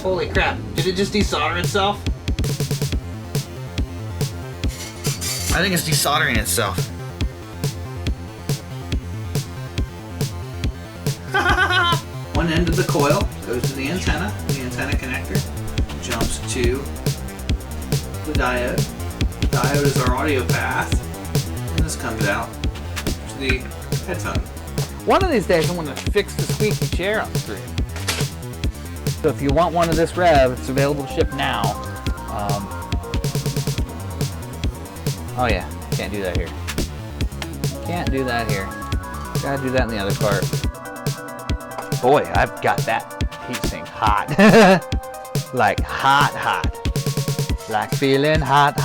Holy crap, did it just desolder itself? I think it's desoldering itself. One end of the coil goes to the antenna connector, jumps to the diode. The diode is our audio path, and this comes out to the headphone. One of these days I'm going to fix the squeaky chair on the screen. So if you want one of this rev, it's available to ship now. Oh yeah, can't do that here. Can't do that here. Gotta do that in the other part. Boy, I've got that heat sink hot. Like hot. Like feeling hot.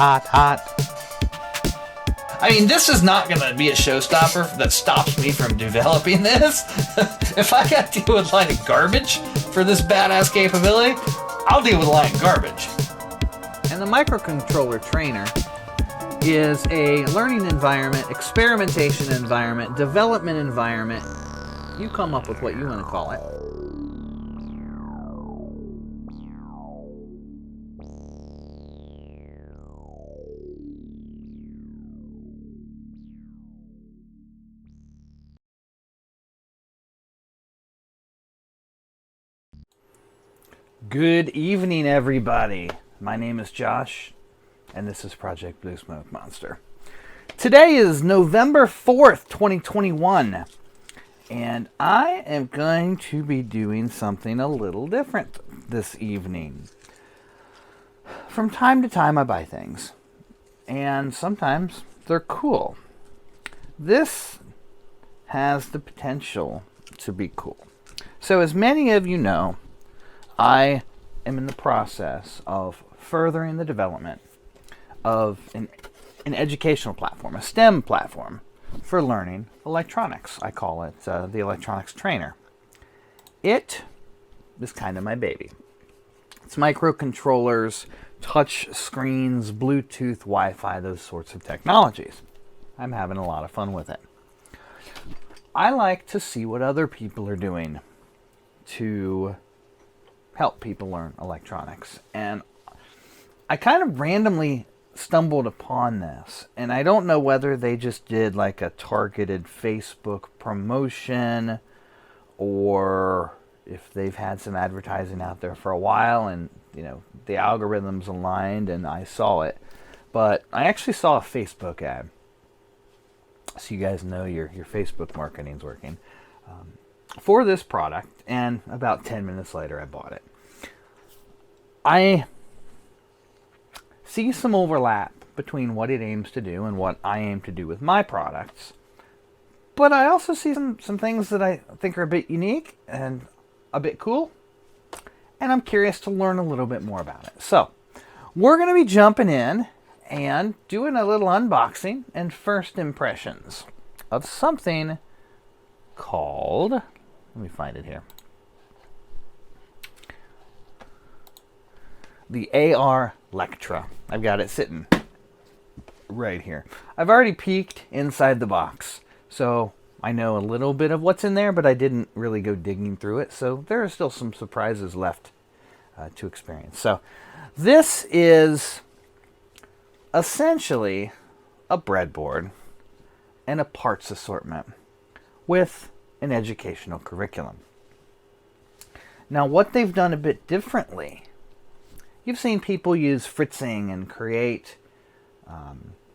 I mean, this is not going to be a showstopper that stops me from developing this. If I got to deal with a line of garbage for this badass capability, I'll deal with a line of garbage. And the microcontroller trainer is a learning environment, experimentation environment, development environment. You come up with what you want to call it. Good evening, everybody. My name is Josh, and this is Project Blue Smoke Monster. Today is November 4th, 2021, and I am going to be doing something a little different this evening. From time to time, I buy things, and sometimes they're cool. This has the potential to be cool. So, as many of you know, I am in the process of furthering the development of an educational platform, a STEM platform for learning electronics. I call it the electronics trainer. It is kind of my baby. It's microcontrollers, touch screens, Bluetooth, Wi-Fi, those sorts of technologies. I'm having a lot of fun with it. I like to see what other people are doing to help people learn electronics. And I kind of randomly stumbled upon this, and I don't know whether they just did like a targeted Facebook promotion or if they've had some advertising out there for a while and, you know, the algorithms aligned and I saw it. But I actually saw a Facebook ad. So you guys know your Facebook marketing's working. For this product, and about 10 minutes later I bought it. I see some overlap between what it aims to do and what I aim to do with my products, but I also see some things that I think are a bit unique and a bit cool, and I'm curious to learn a little bit more about it. So we're going to be jumping in and doing a little unboxing and first impressions of something called, let me find it here, the AR Lectra. I've got it sitting right here. I've already peeked inside the box, so I know a little bit of what's in there, but I didn't really go digging through it, so there are still some surprises left to experience. So this is essentially a breadboard and a parts assortment with an educational curriculum. Now, what they've done a bit differently, you've seen people use fritzing and create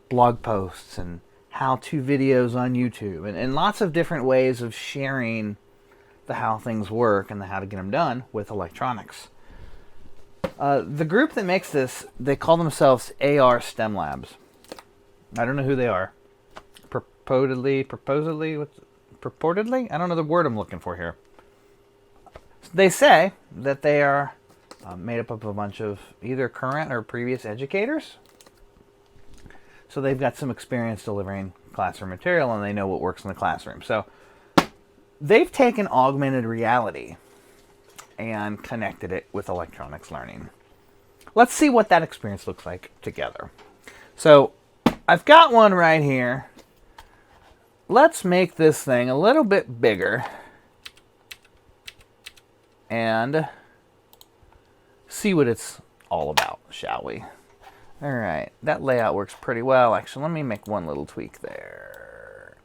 blog posts and how-to videos on YouTube and lots of different ways of sharing the how things work and the how to get them done with electronics. The group that makes this, they call themselves AR STEM Labs. I don't know who they are. Purportedly? I don't know the word I'm looking for here. They say that they are made up of a bunch of either current or previous educators. So they've got some experience delivering classroom material and they know what works in the classroom. So they've taken augmented reality and connected it with electronics learning. Let's see what that experience looks like together. So I've got one right here. Let's make this thing a little bit bigger and see what it's all about, shall we? All right, that layout works pretty well. Actually, let me make one little tweak there.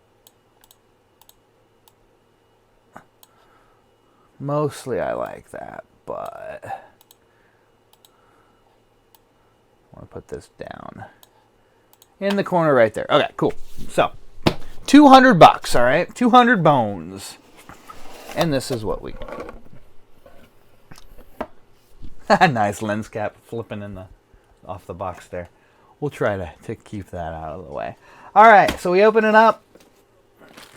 Mostly I like that, but I want to put this down in the corner right there. Okay, cool. So, $200, all right? 200 bones. And this is what we got. Nice lens cap flipping in the off the box there. We'll try to keep that out of the way. All right, so we open it up,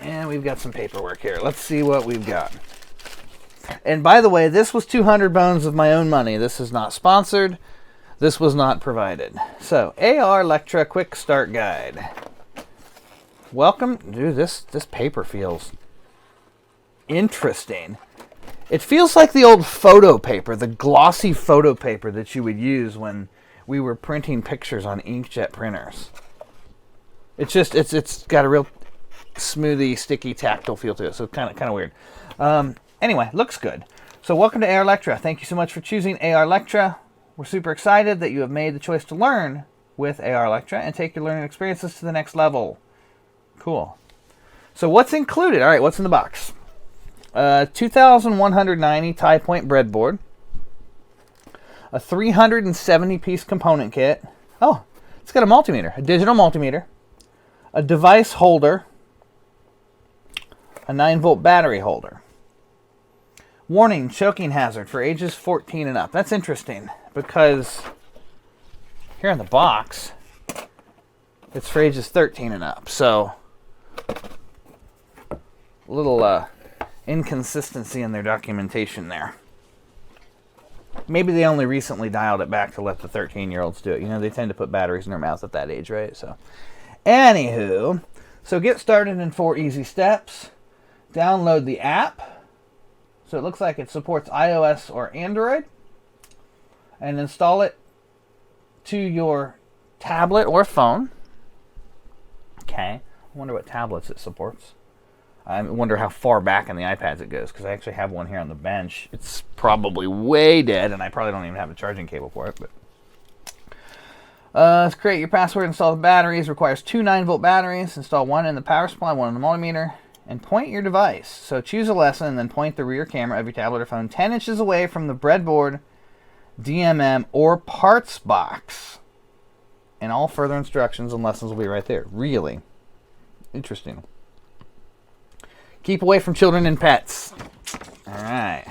and we've got some paperwork here. Let's see what we've got. And by the way, this was 200 bones of my own money. This is not sponsored. This was not provided. So, AR Lectra Quick Start Guide. Welcome. Dude, this paper feels interesting. It feels like the old photo paper, the glossy photo paper that you would use when we were printing pictures on inkjet printers. It's got a real smoothie, sticky, tactile feel to it, so kind of weird. Anyway, looks good. So welcome to AR Lectra. Thank you so much for choosing AR Lectra. We're super excited that you have made the choice to learn with AR Lectra and take your learning experiences to the next level. Cool. So what's included? All right, what's in the box? 2,190 tie point breadboard. A 370-piece component kit. Oh, it's got a multimeter, a digital multimeter, a device holder, a 9-volt battery holder. Warning, choking hazard for ages 14 and up. That's interesting because here in the box, it's for ages 13 and up. So, a little inconsistency in their documentation there. Maybe they only recently dialed it back to let the 13-year-olds do it. You know, they tend to put batteries in their mouth at that age, right? So, anywho, so get started in 4 easy steps. Download the app. So it looks like it supports iOS or Android. And install it to your tablet or phone. Okay. I wonder what tablets it supports. I wonder how far back in the iPads it goes, because I actually have one here on the bench. It's probably way dead, and I probably don't even have a charging cable for it. But let's create your password, install the batteries. Requires 2 9-volt batteries. Install one in the power supply, one in the multimeter, and point your device. So choose a lesson, and then point the rear camera of your tablet or phone 10 inches away from the breadboard, DMM, or parts box. And all further instructions and lessons will be right there. Really interesting. Keep away from children and pets. All right.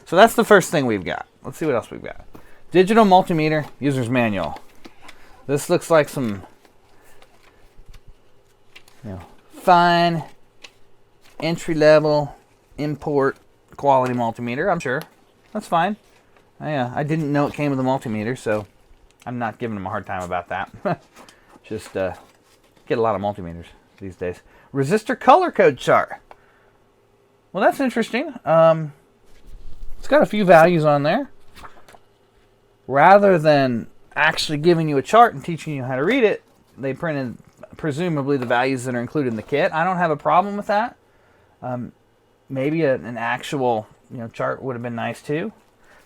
So that's the first thing we've got. Let's see what else we've got. Digital multimeter user's manual. This looks like some, fine entry-level import quality multimeter. I'm sure that's fine. I didn't know it came with a multimeter, so I'm not giving them a hard time about that. Just get a lot of multimeters these days. Resistor color code chart. Well, that's interesting. It's got a few values on there. Rather than actually giving you a chart and teaching you how to read it, they printed presumably the values that are included in the kit. I don't have a problem with that. Maybe an actual chart would have been nice too.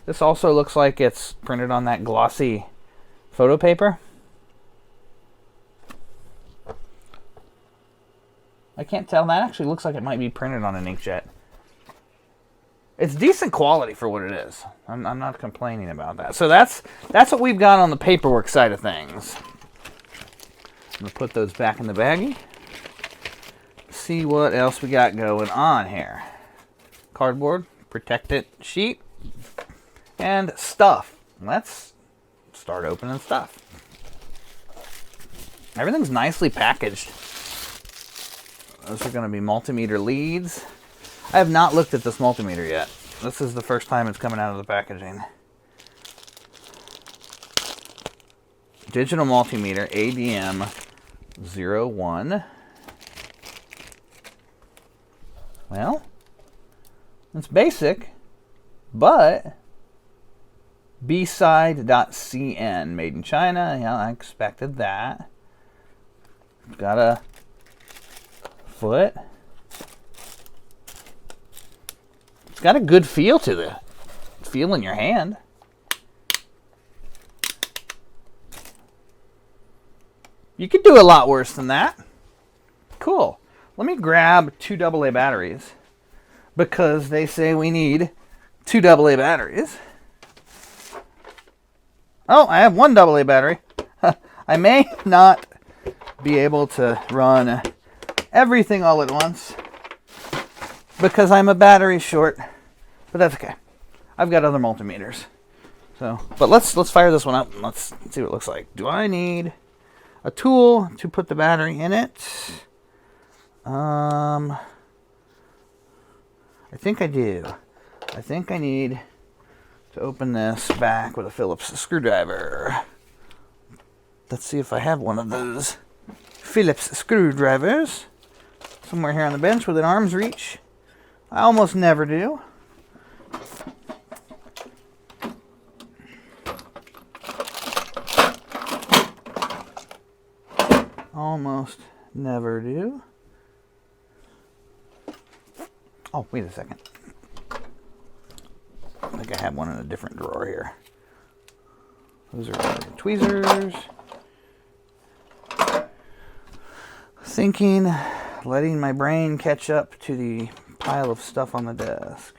This also looks like it's printed on that glossy photo paper. I can't tell. That actually looks like it might be printed on an inkjet. It's decent quality for what it is. I'm not complaining about that. So that's what we've got on the paperwork side of things. I'm going to put those back in the baggie. See what else we got going on here. Cardboard, protected sheet, and stuff. Let's start opening stuff. Everything's nicely packaged. Those are going to be multimeter leads. I have not looked at this multimeter yet. This is the first time it's coming out of the packaging. Digital multimeter ADM 01. Well, it's basic, but bside.cn, made in China. Yeah, I expected that. Got a foot. It's got a good feel to the feel in your hand. You could do a lot worse than that. Cool. Let me grab 2 AA batteries because they say we need 2 AA batteries. Oh, I have 1 AA battery. I may not be able to run everything all at once because I'm a battery short, but that's okay. I've got other multimeters. So, but let's fire this one up and let's see what it looks like. Do I need a tool to put the battery in it? I think I do. I think I need to open this back with a Phillips screwdriver. Let's see if I have one of those Phillips screwdrivers somewhere here on the bench within arm's reach. I almost never do. Almost never do. Oh, wait a second. I think I have one in a different drawer here. Those are tweezers. Thinking, letting my brain catch up to the pile of stuff on the desk.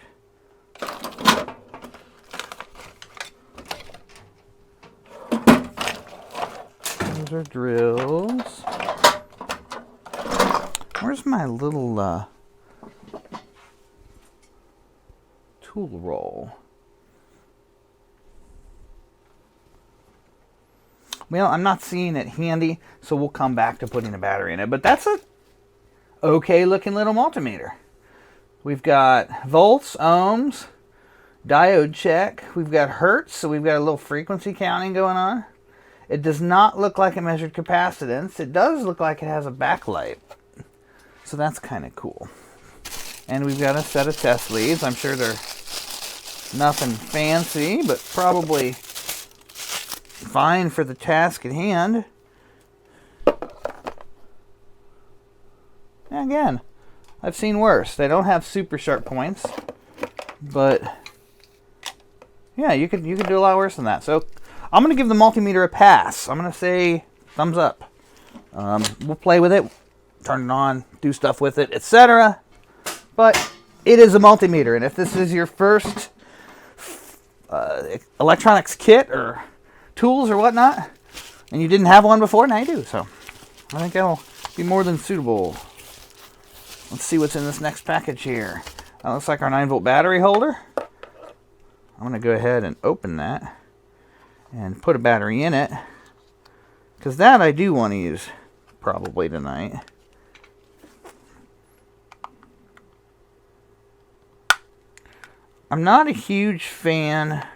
Those are drills. Where's my little tool roll? Well, I'm not seeing it handy, so we'll come back to putting a battery in it. But that's a okay looking little multimeter. We've got volts, ohms, diode check. We've got hertz, so we've got a little frequency counting going on. It does not look like it measured capacitance. It does look like it has a backlight. So that's kind of cool. And we've got a set of test leads. I'm sure they're nothing fancy, but probably fine for the task at hand. Again, I've seen worse. They don't have super sharp points, but yeah, you could do a lot worse than that. So I'm going to give the multimeter a pass. I'm going to say thumbs up. We'll play with it, turn it on, do stuff with it, etc. But it is a multimeter, and if this is your first electronics kit or tools or whatnot, and you didn't have one before, now you do. So I think that'll be more than suitable. Let's see what's in this next package here. That looks like our 9-volt battery holder. I'm going to go ahead and open that and put a battery in it, because that I do want to use probably tonight. I'm not a huge fan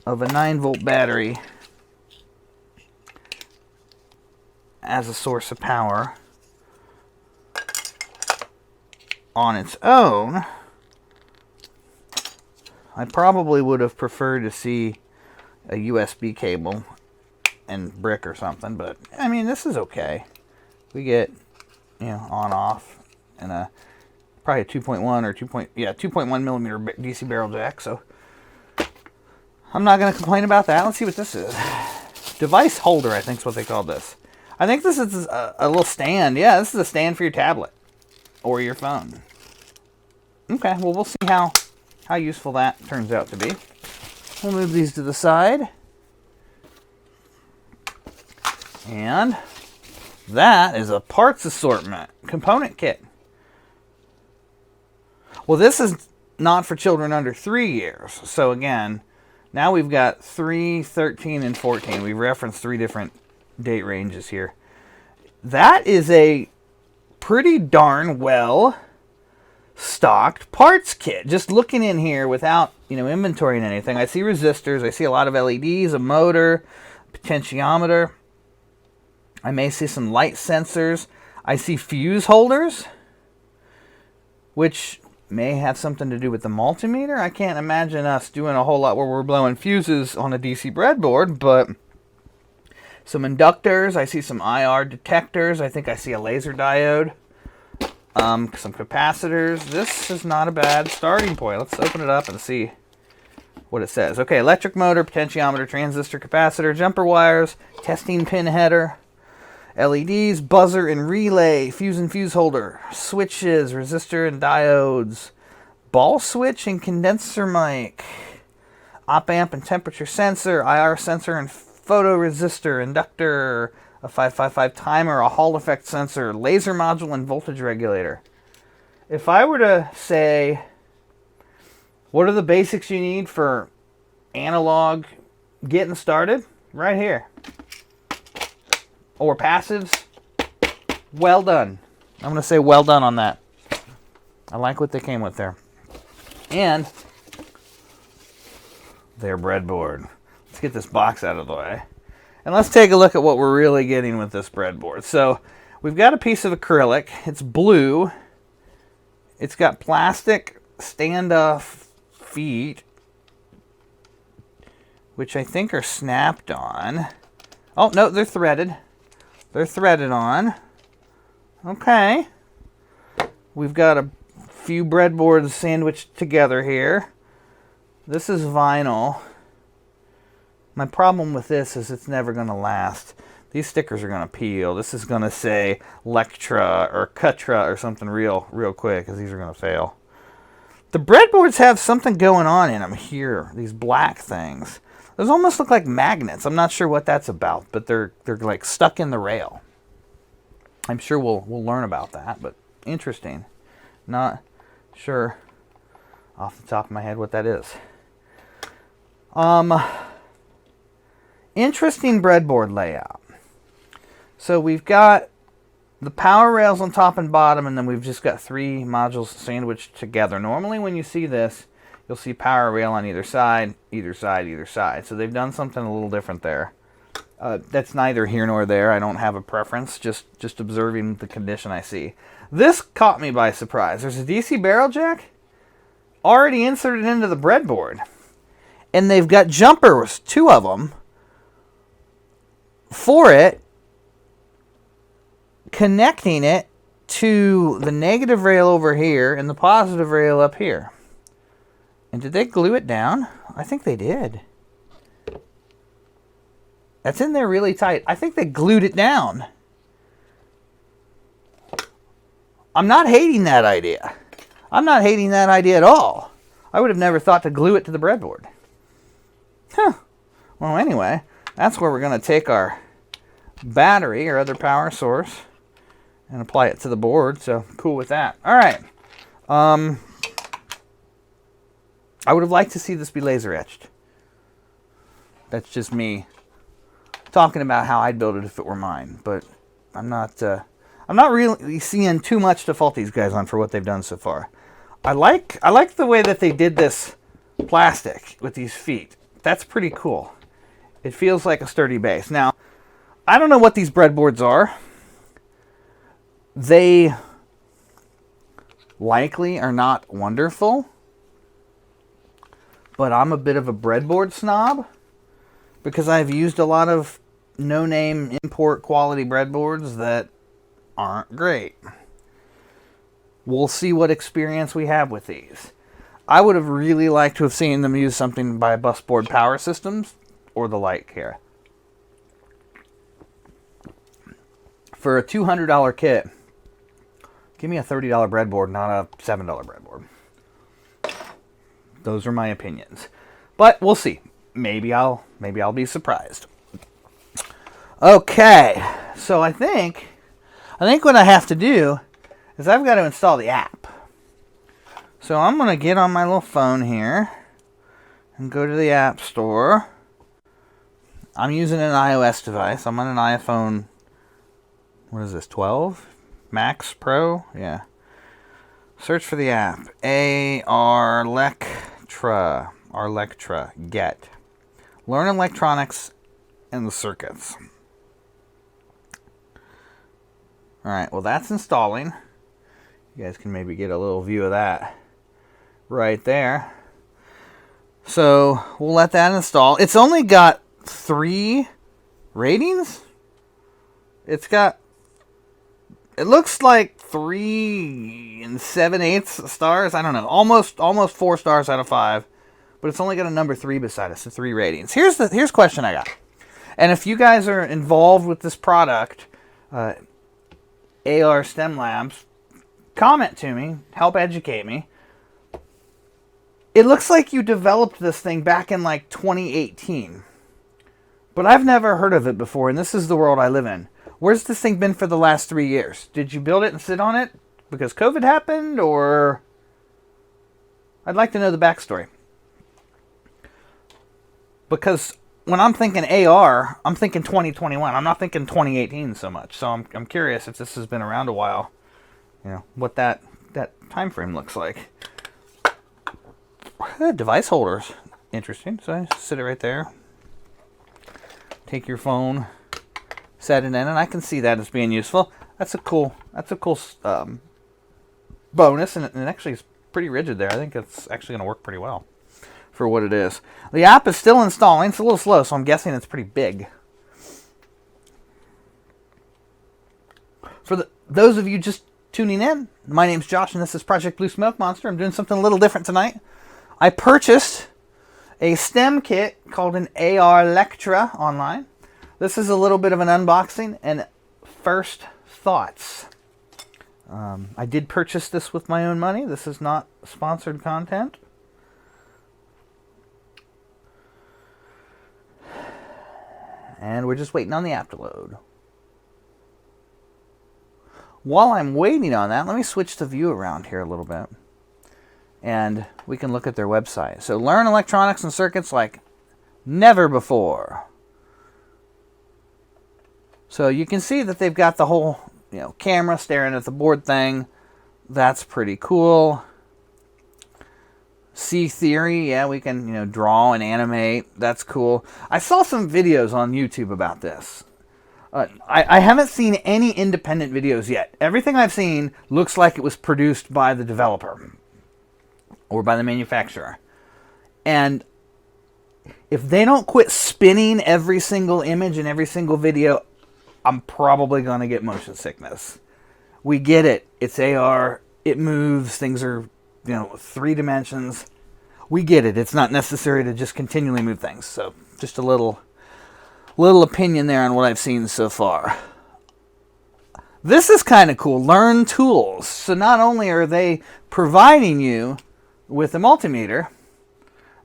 of a 9-volt battery as a source of power on its own. I probably would have preferred to see a USB cable and brick or something, but I mean, this is okay. We get, on off and probably a 2.1 or 2.1 millimeter DC barrel jack, so I'm not going to complain about that. Let's see what this is. Device holder, I think is what they call this. I think this is a little stand. Yeah, this is a stand for your tablet or your phone. Okay, well, we'll see how useful that turns out to be. We'll move these to the side. And that is a parts assortment component kit. Well, this is not for children under 3 years. So again, now we've got 3, 13, and 14. We've referenced 3 different date ranges here. That is a pretty darn well stocked parts kit. Just looking in here without, inventorying anything, I see resistors, I see a lot of LEDs, a motor, potentiometer. I may see some light sensors. I see fuse holders, which may have something to do with the multimeter. I can't imagine us doing a whole lot where we're blowing fuses on a DC breadboard, but some inductors. I see some IR detectors. I think I see a laser diode. Some capacitors. This is not a bad starting point. Let's open it up and see what it says. Okay, electric motor, potentiometer, transistor, capacitor, jumper wires, testing pin header, LEDs, buzzer and relay, fuse and fuse holder, switches, resistor and diodes, ball switch and condenser mic, op amp and temperature sensor, IR sensor and photoresistor, inductor, a 555 timer, a Hall effect sensor, laser module and voltage regulator. If I were to say, what are the basics you need for analog getting started? Right here. Or passives, well done. I'm going to say well done on that. I like what they came with there. And their breadboard. Let's get this box out of the way. And let's take a look at what we're really getting with this breadboard. So we've got a piece of acrylic. It's blue. It's got plastic standoff feet, which I think are snapped on. Oh, no, they're threaded. They're threaded on. Okay. We've got a few breadboards sandwiched together here. This is vinyl. My problem with this is it's never going to last. These stickers are going to peel. This is going to say Lectra or Cutra or something real quick, because these are going to fail. The breadboards have something going on in them here. These black things. Those almost look like magnets. I'm not sure what that's about, but they're like stuck in the rail. I'm sure we'll learn about that, but interesting. Not sure off the top of my head what that is. Interesting breadboard layout. So we've got the power rails on top and bottom, and then we've just got 3 modules sandwiched together. Normally when you see this, you'll see power rail on either side, either side, either side. So they've done something a little different there. That's neither here nor there. I don't have a preference, just observing the condition I see. This caught me by surprise. There's a DC barrel jack already inserted into the breadboard. And they've got jumpers, 2 of them, for it, connecting it to the negative rail over here and the positive rail up here. And did they glue it down? I think they did. That's in there really tight. I think they glued it down. I'm not hating that idea. I'm not hating that idea at all. I would have never thought to glue it to the breadboard. Huh. Well, anyway, that's where we're going to take our battery or other power source and apply it to the board. So cool with that. All right. I would have liked to see this be laser etched. That's just me talking about how I'd build it if it were mine. But I'm not really seeing too much to fault these guys on for what they've done so far. I like the way that they did this plastic with these feet. That's pretty cool. It feels like a sturdy base. Now, I don't know what these breadboards are. They likely are not wonderful. But I'm a bit of a breadboard snob because I've used a lot of no-name import quality breadboards that aren't great. We'll see what experience we have with these. I would have really liked to have seen them use something by Busboard Power Systems or the like here. For a $200 kit, give me a $30 breadboard, not a $7 breadboard. Those are my opinions. But we'll see. Maybe I'll be surprised. Okay. So I think what I have to do is I've got to install the app. So I'm going to get on my little phone here and go to the App Store. I'm using an iOS device. I'm on an iPhone, what is this, 12? Max Pro? Yeah. Search for the app. Arlectra. Arlectra. Get. Learn electronics and the circuits. Alright, well that's installing. You guys can maybe get a little view of that right there. So we'll let that install. It's only got 3 ratings. It looks like 3 7/8 stars. I don't know. Almost 4 stars out of 5. but it's only got a number 3 beside it, so 3 ratings. Here's a question I got. And if you guys are involved with this product, AR STEM Labs, comment to me, help educate me. It looks like you developed this thing back in like 2018. But I've never heard of it before, and this is the world I live in. Where's this thing been for the last 3 years? Did you build it and sit on it because COVID happened, or... I'd like to know the backstory. Because when I'm thinking AR, I'm thinking 2021. I'm not thinking 2018 so much. So I'm curious if this has been around a while, you know, what that time frame looks like. Device holders. Interesting. So I sit it right there. Take your phone, set it in, and I can see that as being useful. That's a cool bonus, and it actually is pretty rigid there. I think it's actually going to work pretty well for what it is. The app is still installing. It's a little slow, so I'm guessing it's pretty big. For those of you just tuning in, my name's Josh, and this is Project Blue Smoke Monster. I'm doing something a little different tonight. I purchased a STEM kit called an AR Arlectra online. This is a little bit of an unboxing and first thoughts. I did purchase this with my own money. This is not sponsored content. And we're just waiting on the app to load. While I'm waiting on that, let me switch the view around here a little bit. And we can look at their website. So learn electronics and circuits like never before. So you can see that they've got the whole, you know, camera staring at the board thing. That's pretty cool. See theory, yeah, we can, you know, draw and animate. That's cool. I saw some videos on YouTube about this. I haven't seen any independent videos yet. Everything I've seen looks like it was produced by the developer or by the manufacturer. And if they don't quit spinning every single image and every single video, I'm probably going to get motion sickness. We get it. It's AR. It moves. Things are, you know, 3 dimensions. We get it. It's not necessary to just continually move things. So just a little opinion there on what I've seen so far. This is kind of cool. Learn tools. So not only are they providing you with a multimeter,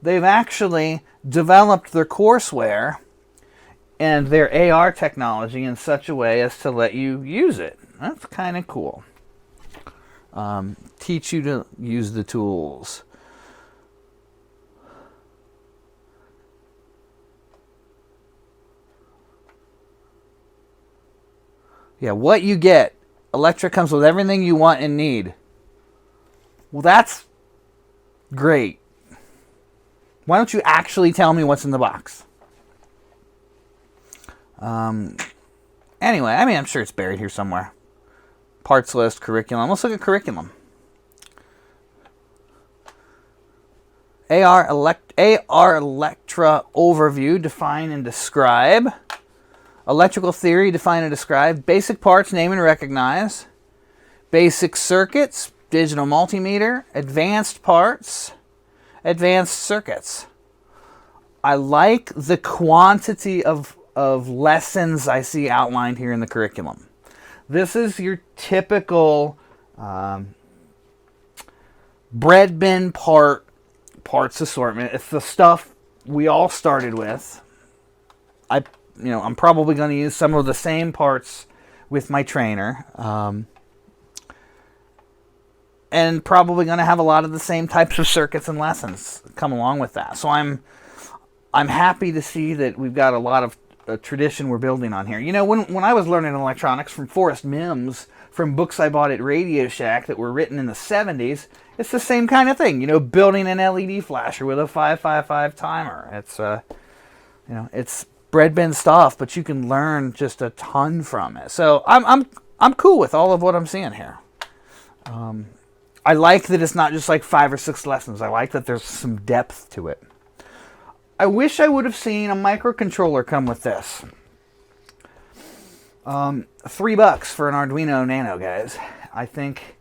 they've actually developed their courseware and their AR technology in such a way as to let you use it. That's kind of cool. Teach you to use the tools. Yeah, what you get. Arlectra comes with everything you want and need. Well, that's great. Why don't you actually tell me what's in the box? Anyway, I mean, I'm sure it's buried here somewhere. Parts list, curriculum. Let's look at curriculum. AR Arlectra overview, define and describe. Electrical theory, define and describe. Basic parts, name and recognize. Basic circuits, digital multimeter. Advanced parts, advanced circuits. I like the quantity of lessons I see outlined here in the curriculum. This is your typical bread bin parts assortment. It's the stuff we all started with. I'm probably going to use some of the same parts with my trainer. And probably going to have a lot of the same types of circuits and lessons come along with that. So I'm happy to see that we've got a lot of tradition we're building on here. You know, when I was learning electronics from Forrest Mims, from books I bought at Radio Shack that were written in the 70s, it's the same kind of thing. You know, building an LED flasher with a 555 timer. It's it's bread bin stuff, but you can learn just a ton from it. So I'm cool with all of what I'm seeing here. I like that it's not just like 5 or 6 lessons. I like that there's some depth to it. I wish I would have seen a microcontroller come with this. $3 for an Arduino Nano, guys. I think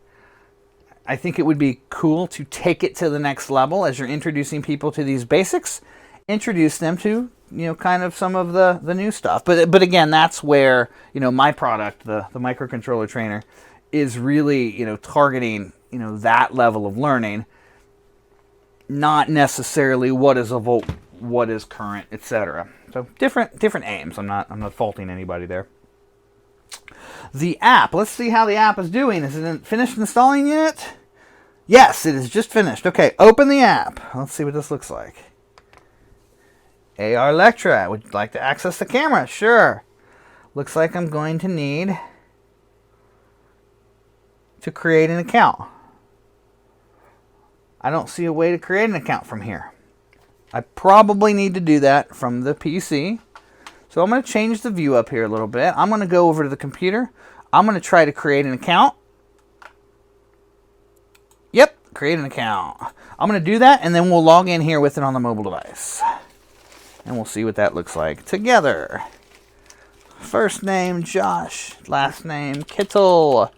I think it would be cool to take it to the next level as you're introducing people to these basics. Introduce them to, kind of some of the new stuff. But again, that's where, my product, the microcontroller trainer, is really, targeting, that level of learning, not necessarily what is a volt, what is current, etc. So different aims. I'm not faulting anybody there. The app. Let's see how the app is doing. Is it finished installing yet? Yes, it is just finished. Okay, open the app. Let's see what this looks like. AR Lectra. Would you like to access the camera? Sure. Looks like I'm going to need to create an account. I don't see a way to create an account from here. I probably need to do that from the PC. So I'm going to change the view up here a little bit. I'm going to go over to the computer. I'm going to try to create an account. Yep, create an account. I'm going to do that, and then we'll log in here with it on the mobile device. And we'll see what that looks like together. First name, Josh. Last name, Kittle.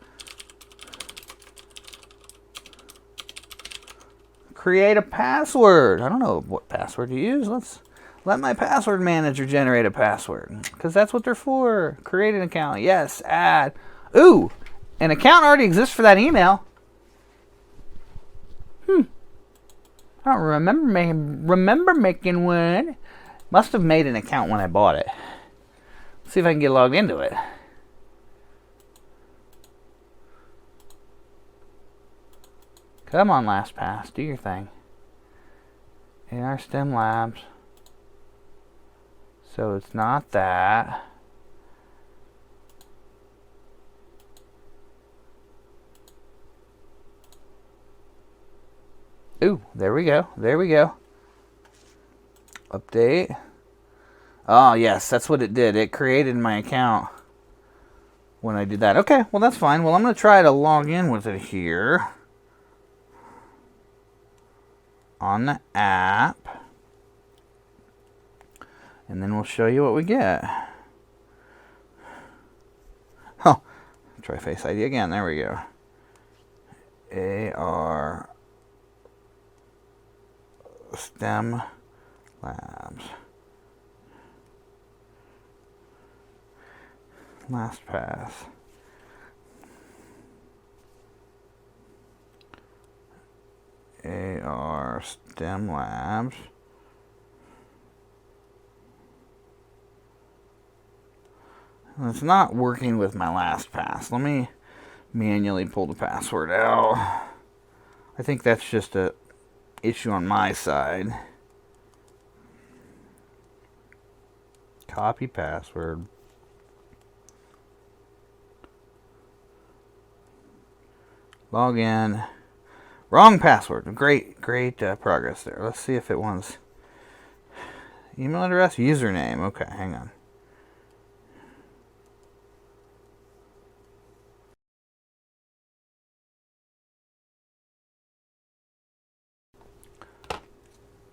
Create a password. I don't know what password to use. Let's let my password manager generate a password, because that's what they're for. Create an account. Yes, add. Ooh, an account already exists for that email. I don't remember making one. Must have made an account when I bought it. Let's see if I can get logged into it. Come on, LastPass, do your thing. AR STEM Labs. So it's not that. Ooh, there we go. There we go. Update. Oh, yes, that's what it did. It created my account when I did that. Okay, well, that's fine. Well, I'm going to try to log in with it here on the app. And then we'll show you what we get. Oh, try Face ID again. There we go. AR STEM Labs. LastPass. AR STEM Labs. It's not working with my LastPass. Let me manually pull the password out. I think that's just a issue on my side. Copy password. Log in. Wrong password. Great progress there. Let's see if it wants email address, username. Okay, hang on.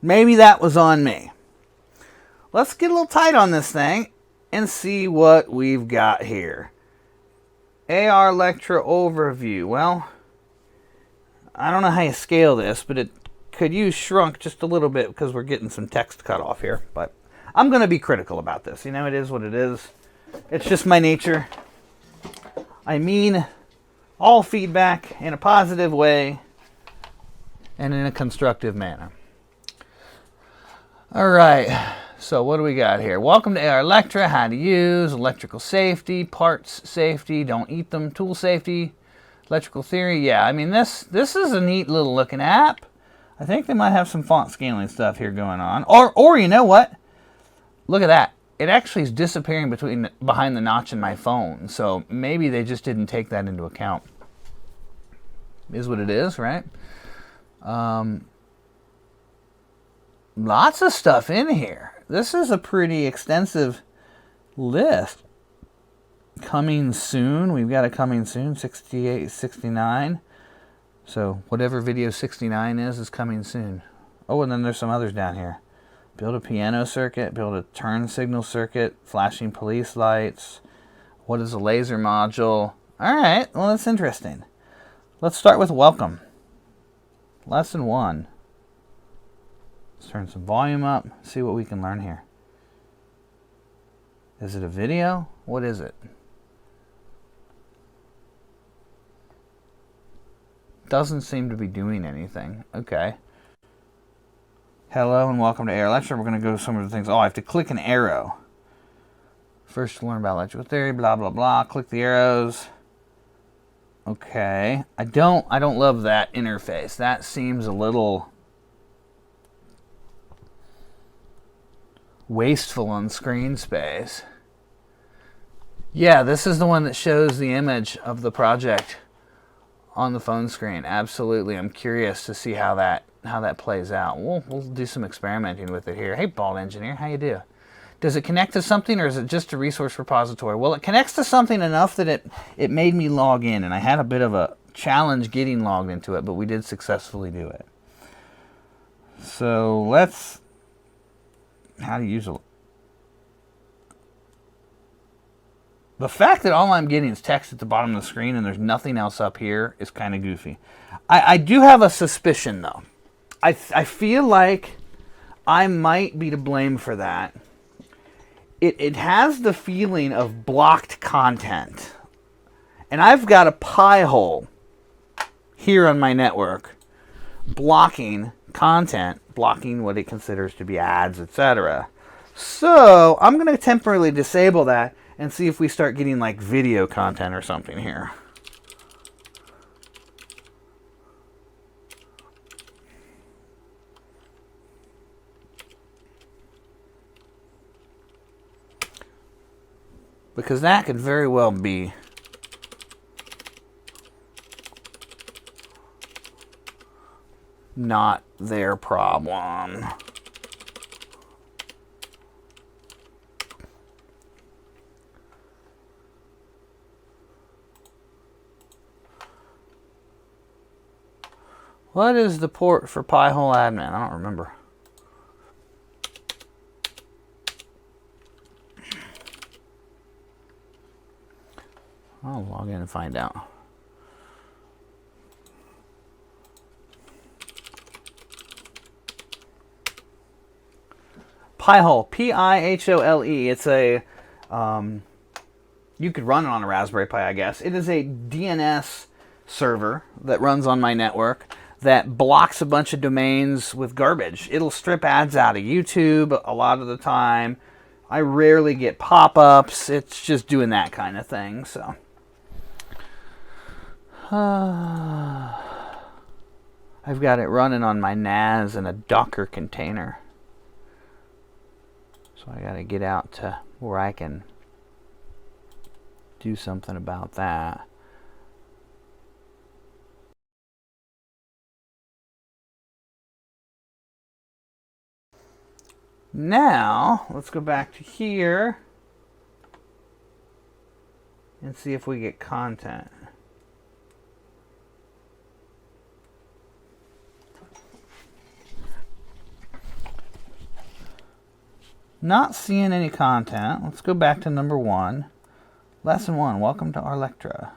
Maybe that was on me. Let's get a little tight on this thing and see what we've got here. AR Lectra overview. Well, I don't know how you scale this, but it could use shrunk just a little bit because we're getting some text cut off here. But I'm going to be critical about this. It is what it is. It's just my nature. I mean all feedback in a positive way and in a constructive manner. All right, so what do we got here? Welcome to AR Lectra, how to use, electrical safety, parts safety, don't eat them, tool safety, electrical theory. Yeah, I mean, this is a neat little looking app. I think they might have some font scaling stuff here going on. Or you know what? Look at that. It actually is disappearing behind the notch in my phone. So maybe they just didn't take that into account. Is what it is, right? Lots of stuff in here. This is a pretty extensive list. Coming soon. We've got a coming soon, 68, 69. So whatever video 69 is coming soon. Oh, and then there's some others down here. Build a piano circuit, build a turn signal circuit, flashing police lights. What is a laser module? All right, well, that's interesting. Let's start with welcome. Lesson 1. Let's turn some volume up, see what we can learn here. Is it a video? What is it? Doesn't seem to be doing anything. Okay. Hello and welcome to AR Lecture. We're going to go some of the things. Oh, I have to click an arrow. First to learn about electrical theory, blah, blah, blah. Click the arrows. Okay. I don't love that interface. That seems a little wasteful on screen space. Yeah, this is the one that shows the image of the project on the phone screen. Absolutely. I'm curious to see how that plays out. We'll do some experimenting with it here. Hey, Bald Engineer, how you do? Does it connect to something, or is it just a resource repository? Well, it connects to something enough that it made me log in, and I had a bit of a challenge getting logged into it, but we did successfully do it. So let's, how to use it. The fact that all I'm getting is text at the bottom of the screen and there's nothing else up here is kind of goofy. I do have a suspicion, though. I feel like I might be to blame for that. It has the feeling of blocked content. And I've got a pie hole here on my network blocking content, blocking what it considers to be ads, etc. So I'm going to temporarily disable that and see if we start getting like video content or something here. Because that could very well be not their problem. What is the port for Pi-hole admin? I don't remember. I'll log in and find out. Pi-hole, P-I-H-O-L-E. It's a, you could run it on a Raspberry Pi, I guess. It is a DNS server that runs on my network that blocks a bunch of domains with garbage. It'll strip ads out of YouTube a lot of the time. I rarely get pop-ups. It's just doing that kind of thing, so. I've got it running on my NAS in a Docker container. So I got to get out to where I can do something about that. Now, let's go back to here and see if we get content. Not seeing any content. Let's go back to number 1. Lesson 1, welcome to Arlectra.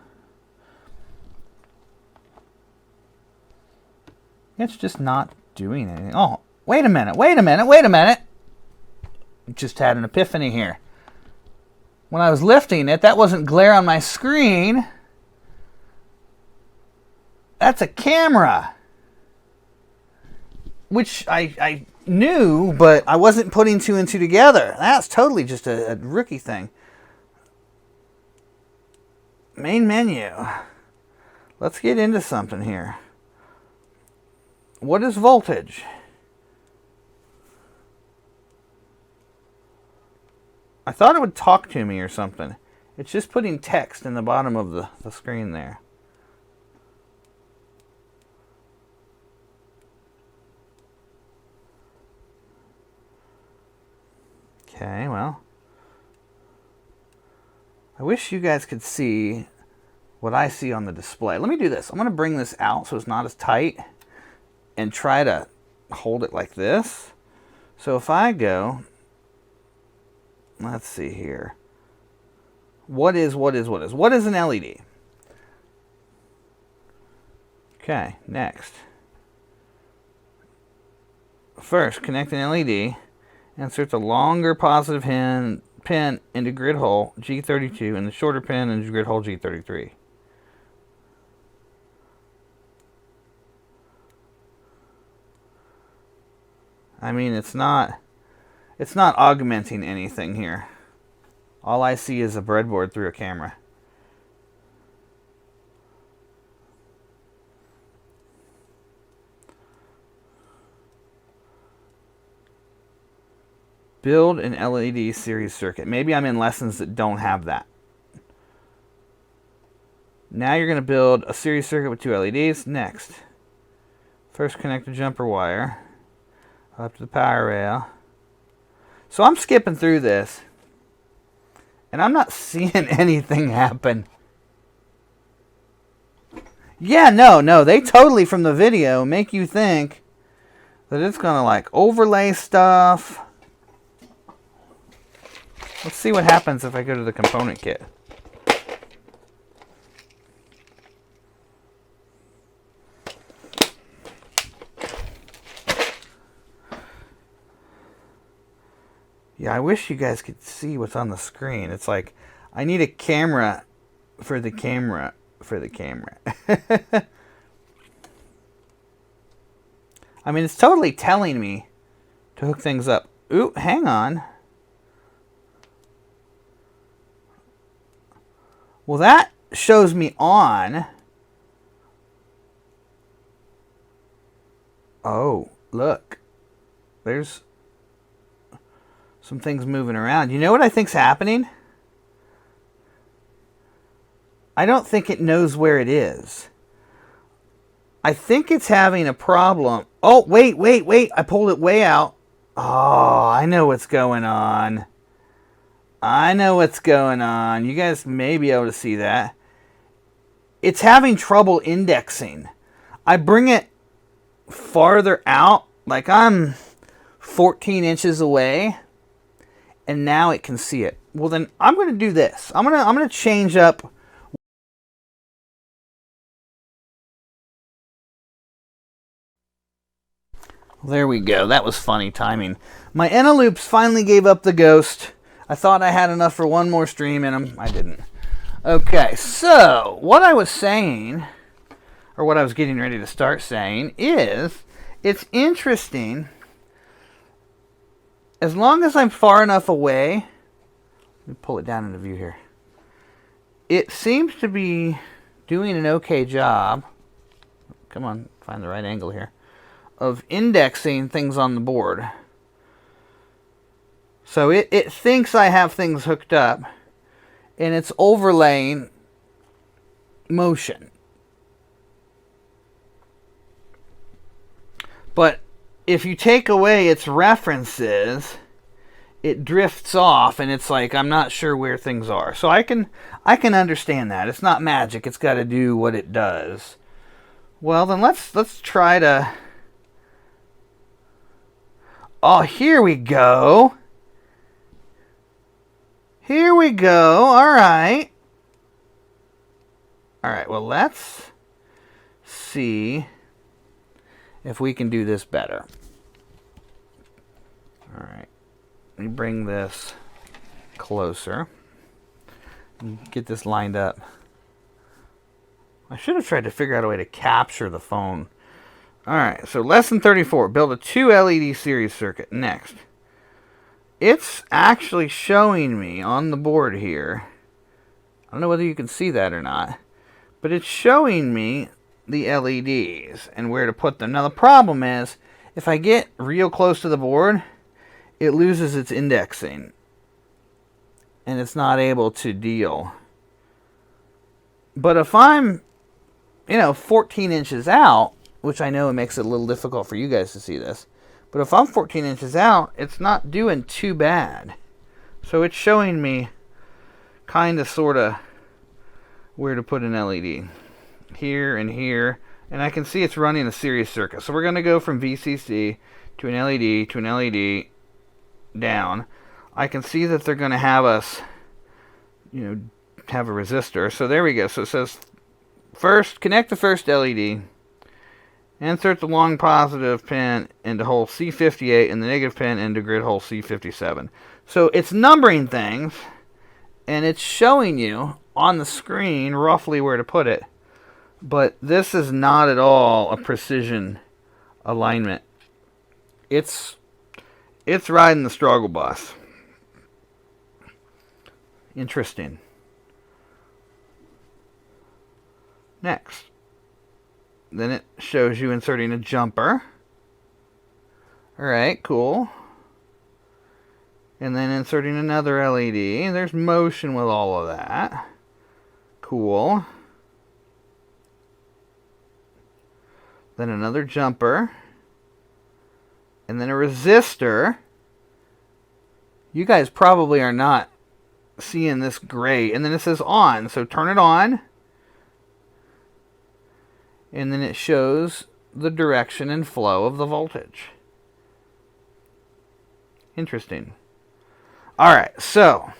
It's just not doing anything. Oh, wait a minute. Just had an epiphany here. When I was lifting it, that wasn't glare on my screen. That's a camera. Which I knew, but I wasn't putting 2 and 2 together. That's totally just a rookie thing. Main menu. Let's get into something here. What is voltage? I thought it would talk to me or something. It's just putting text in the bottom of the screen there. Okay, well, I wish you guys could see what I see on the display. Let me do this. I'm going to bring this out so it's not as tight and try to hold it like this. So if I go, let's see here. What is an LED? Okay, next. First, connect an LED. Insert the longer positive pin into grid hole G32 and the shorter pin into grid hole G33. I mean, it's not augmenting anything here. All I see is a breadboard through a camera. Build an LED series circuit. Maybe I'm in lessons that don't have that. Now you're going to build a series circuit with 2 LEDs. Next. First connect the jumper wire up to the power rail. So I'm skipping through this, and I'm not seeing anything happen. Yeah, no, they totally, from the video, make you think that it's going to like overlay stuff. Let's see what happens if I go to the component kit. Yeah, I wish you guys could see what's on the screen. It's like, I need a camera for the camera for the camera. I mean, it's totally telling me to hook things up. Ooh, hang on. Well, that shows me on. Oh, look. There's some things moving around. You know what I think's happening? I don't think it knows where it is. I think it's having a problem. Oh, wait. I pulled it way out. Oh, I know what's going on. You guys may be able to see that. It's having trouble indexing. I bring it farther out, like I'm 14 inches away, and now it can see it. Well, then I'm going to do this. I'm going to change up. There we go. That was funny timing. My Eneloops finally gave up the ghost. I thought I had enough for one more stream in them. I didn't. Okay, so what I was saying, or what I was getting ready to start saying, is it's interesting. As long as I'm far enough away, let me pull it down into view here. It seems to be doing an okay job. Come on, find the right angle here. Of indexing things on the board. So it thinks I have things hooked up, and it's overlaying motion. But if you take away its references, it drifts off, and it's like I'm not sure where things are. So I can understand that. It's not magic. It's got to do what it does. Well, then let's try to. Oh, here we go. Here we go. All right. Well, let's see if we can do this better. All right. Let me bring this closer and get this lined up. I should have tried to figure out a way to capture the phone. All right. So lesson 34. Build a 2 LED series circuit. Next. It's actually showing me on the board here. I don't know whether you can see that or not, but it's showing me the LEDs and where to put them. Now the problem is, if I get real close to the board, it loses its indexing and it's not able to deal. But if I'm, 14 inches out, which I know it makes it a little difficult for you guys to see this, but if I'm 14 inches out, it's not doing too bad. So it's showing me kind of, sort of, where to put an LED. Here and here. And I can see it's running a series circuit. So we're going to go from VCC to an LED to an LED down. I can see that they're going to have us, have a resistor. So there we go. So it says, first, connect the first LED. Insert the long positive pin into hole C58 and the negative pin into grid hole C57. So it's numbering things, and it's showing you on the screen roughly where to put it. But this is not at all a precision alignment. It's riding the struggle bus. Interesting. Next. Then it shows you inserting a jumper. Alright, cool. And then inserting another LED. There's motion with all of that. Cool. Then another jumper. And then a resistor. You guys probably are not seeing this gray. And then it says on, so turn it on. And then it shows the direction and flow of the voltage. Interesting. Alright, so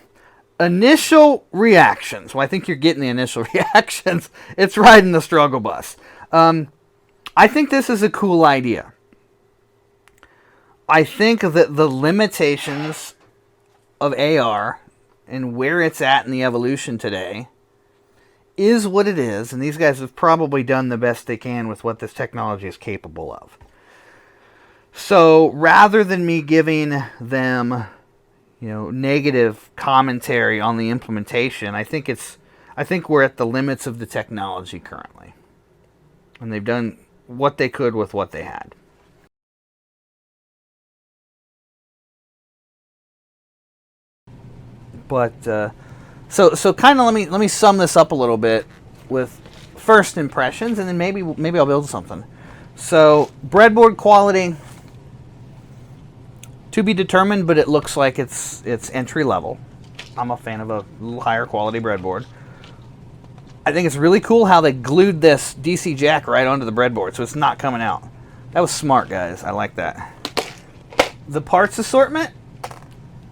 initial reactions. Well, I think you're getting the initial reactions. It's riding the struggle bus. I think this is a cool idea. I think that the limitations of AR and where it's at in the evolution today is what it is, and these guys have probably done the best they can with what this technology is capable of. So rather than me giving them, negative commentary on the implementation, I think we're at the limits of the technology currently, and they've done what they could with what they had. But so kind of let me sum this up a little bit with first impressions, and then maybe I'll build something. So breadboard quality to be determined, but it looks like it's entry level. I'm a fan of a little higher quality breadboard. I think it's really cool how they glued this DC jack right onto the breadboard, so it's not coming out. That was smart, guys. I like that. The parts assortment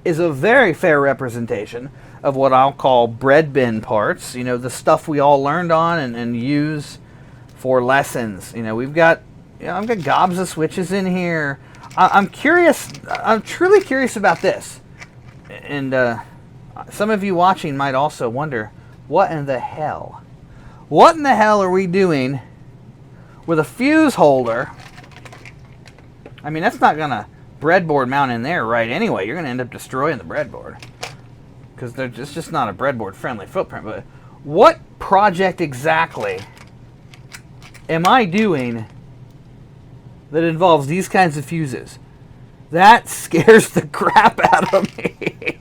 is a very fair representation of what I'll call bread bin parts. The stuff we all learned on and use for lessons. I've got gobs of switches in here. I'm curious. I'm truly curious about this. And some of you watching might also wonder, what in the hell? What in the hell are we doing with a fuse holder? I mean, that's not going to breadboard mount in there right anyway. You're going to end up destroying the breadboard because it's just not a breadboard friendly footprint. But what project exactly am I doing that involves these kinds of fuses? That scares the crap out of me.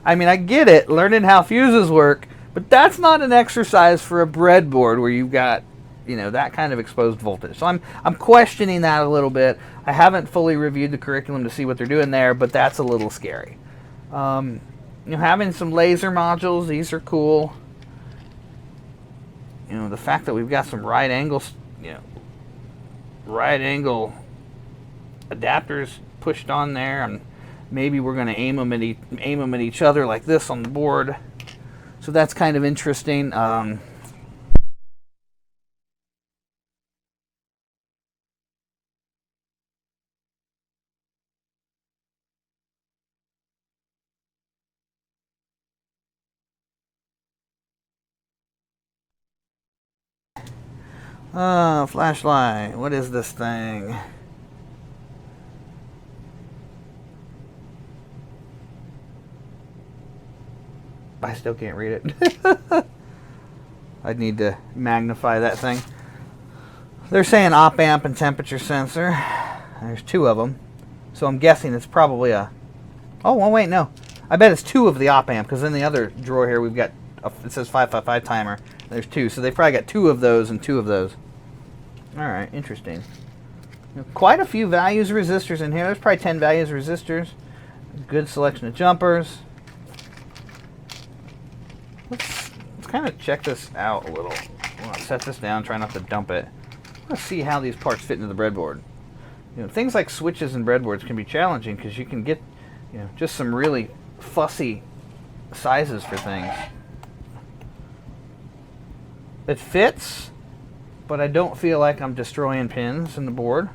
I mean, I get it, learning how fuses work, but that's not an exercise for a breadboard where you've got, that kind of exposed voltage. So I'm questioning that a little bit. I haven't fully reviewed the curriculum to see what they're doing there, but that's a little scary. Having some laser modules, these are cool. The fact that we've got some right angle adapters pushed on there, and maybe we're going to aim them at each other like this on the board. So that's kind of interesting. Flashlight. What is this thing? I still can't read it. I'd need to magnify that thing. They're saying op amp and temperature sensor. There's two of them. So I'm guessing it's probably a... Oh, well, wait, no. I bet it's two of the op amp, because in the other drawer here we've got... It says 555 timer. There's two. So they probably got two of those and two of those. Alright, interesting. Quite a few values of resistors in here. There's probably 10 values of resistors. Good selection of jumpers. Let's kind of check this out a little. I'm going to set this down, try not to dump it. Let's see how these parts fit into the breadboard. Things like switches and breadboards can be challenging because you can get, just some really fussy sizes for things. It fits. but I don't feel like I'm destroying pins in the board.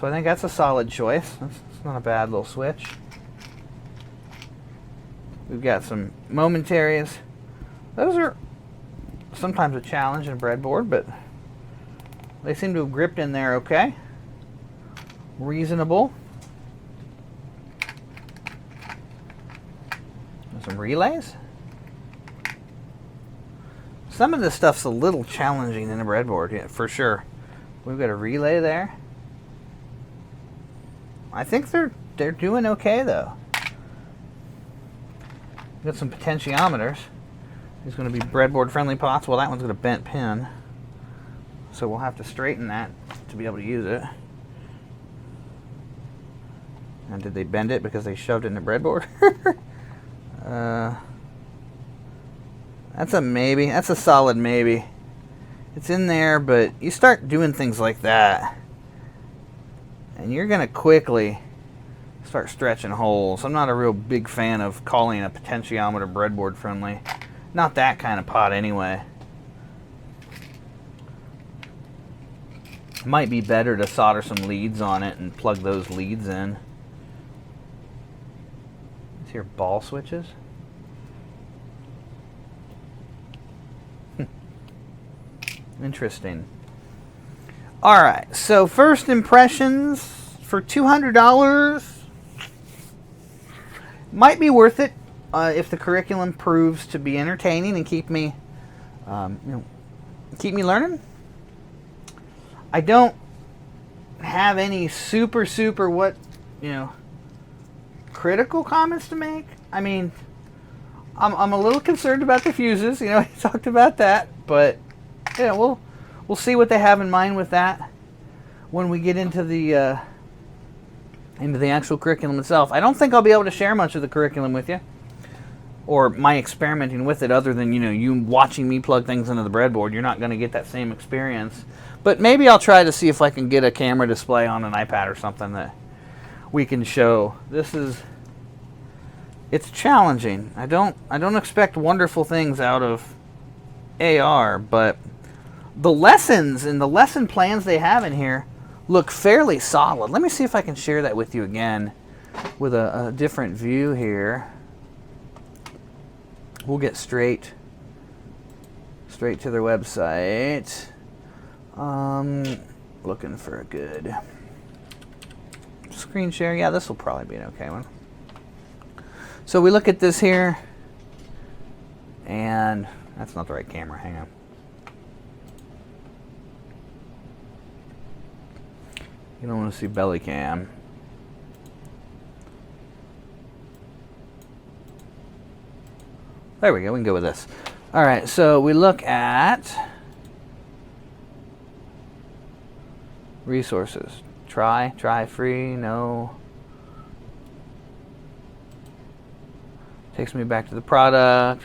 So I think that's a solid choice. It's not a bad little switch. We've got some momentaries. Those are sometimes a challenge in a breadboard, but they seem to have gripped in there okay. Reasonable. Some relays. Some of this stuff's a little challenging in a breadboard, yeah, for sure. We've got a relay there. I think they're doing okay though. We've got some potentiometers. These going to be breadboard friendly pots. Well, that one's got a bent pin, so we'll have to straighten that to be able to use it. And did they bend it because they shoved it in the breadboard? That's a maybe. That's a solid maybe. It's in there, but you start doing things like that, and you're going to quickly start stretching holes. I'm not a real big fan of calling a potentiometer breadboard friendly. Not that kind of pot anyway. Might be better to solder some leads on it and plug those leads in. These here ball switches. Interesting. Alright, so first impressions for $200 might be worth it if the curriculum proves to be entertaining and keep me learning. I don't have any super critical comments to make. I mean, I'm a little concerned about the fuses. You know, I talked about that, but yeah, we'll see what they have in mind with that when we get into the actual curriculum itself. I don't think I'll be able to share much of the curriculum with you, or my experimenting with it, other than you watching me plug things into the breadboard. You're not going to get that same experience, but maybe I'll try to see if I can get a camera display on an iPad or something that we can show. It's challenging. I don't expect wonderful things out of AR, but the lessons and the lesson plans they have in here look fairly solid. Let me see if I can share that with you again with a different view here. We'll get straight to their website. Looking for a good screen share. Yeah, this will probably be an okay one. So we look at this here, and that's not the right camera. Hang on. You don't want to see belly cam. There we go. We can go with this. All right. So we look at resources. Try free. No. Takes me back to the product.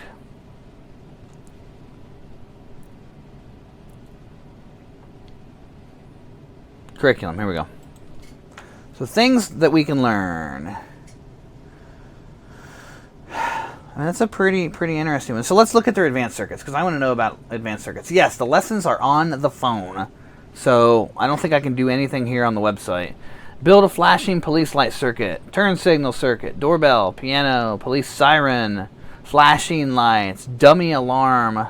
Curriculum, here we go. So things that we can learn. And that's a pretty interesting one. So let's look at their advanced circuits, because I want to know about advanced circuits. Yes, the lessons are on the phone, so I don't think I can do anything here on the website. Build a flashing police light circuit, turn signal circuit, doorbell, piano, police siren, flashing lights, dummy alarm,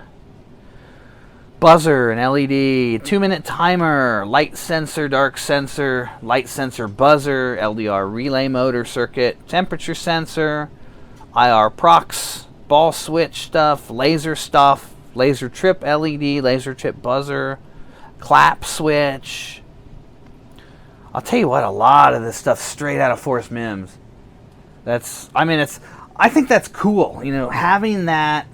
buzzer, an LED, 2-minute timer, light sensor, dark sensor, light sensor buzzer, LDR relay motor circuit, temperature sensor, IR prox, ball switch stuff, laser trip LED, laser trip buzzer, clap switch. I'll tell you what, a lot of this stuff straight out of Force Mims. I think that's cool, having that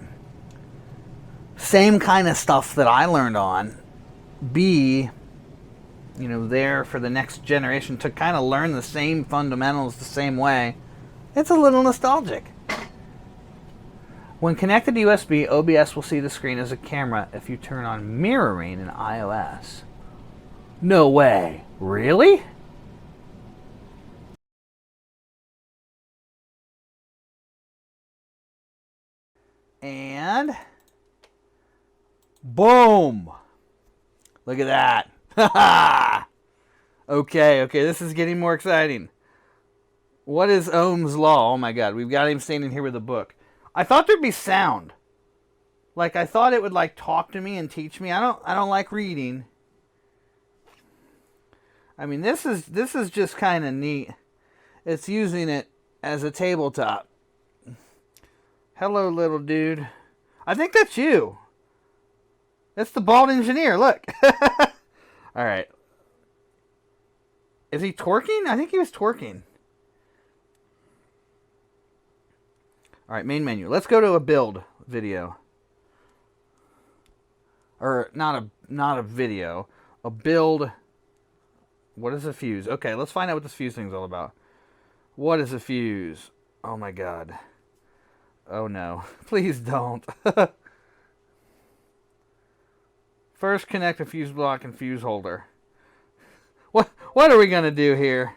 same kind of stuff that I learned on be, there for the next generation to kind of learn the same fundamentals the same way. It's a little nostalgic. When connected to USB, OBS will see the screen as a camera if you turn on mirroring in iOS. No way. Really? And boom. Look at that. Ha ha! Okay, this is getting more exciting. What is Ohm's law? Oh my god, we've got him standing here with a book. I thought there'd be sound. Like, I thought it would, like, talk to me and teach me. I don't like reading. I mean, this is just kind of neat. It's using it as a tabletop. Hello, little dude. I think that's you. That's the bald engineer. Look. All right. Is he twerking? I think he was twerking. All right, main menu. Let's go to a build video. Or not a video. A build. What is a fuse? Okay, let's find out what this fuse thing's all about. What is a fuse? Oh my god. Oh no. Please don't. First, connect a fuse block and fuse holder. What are we going to do here?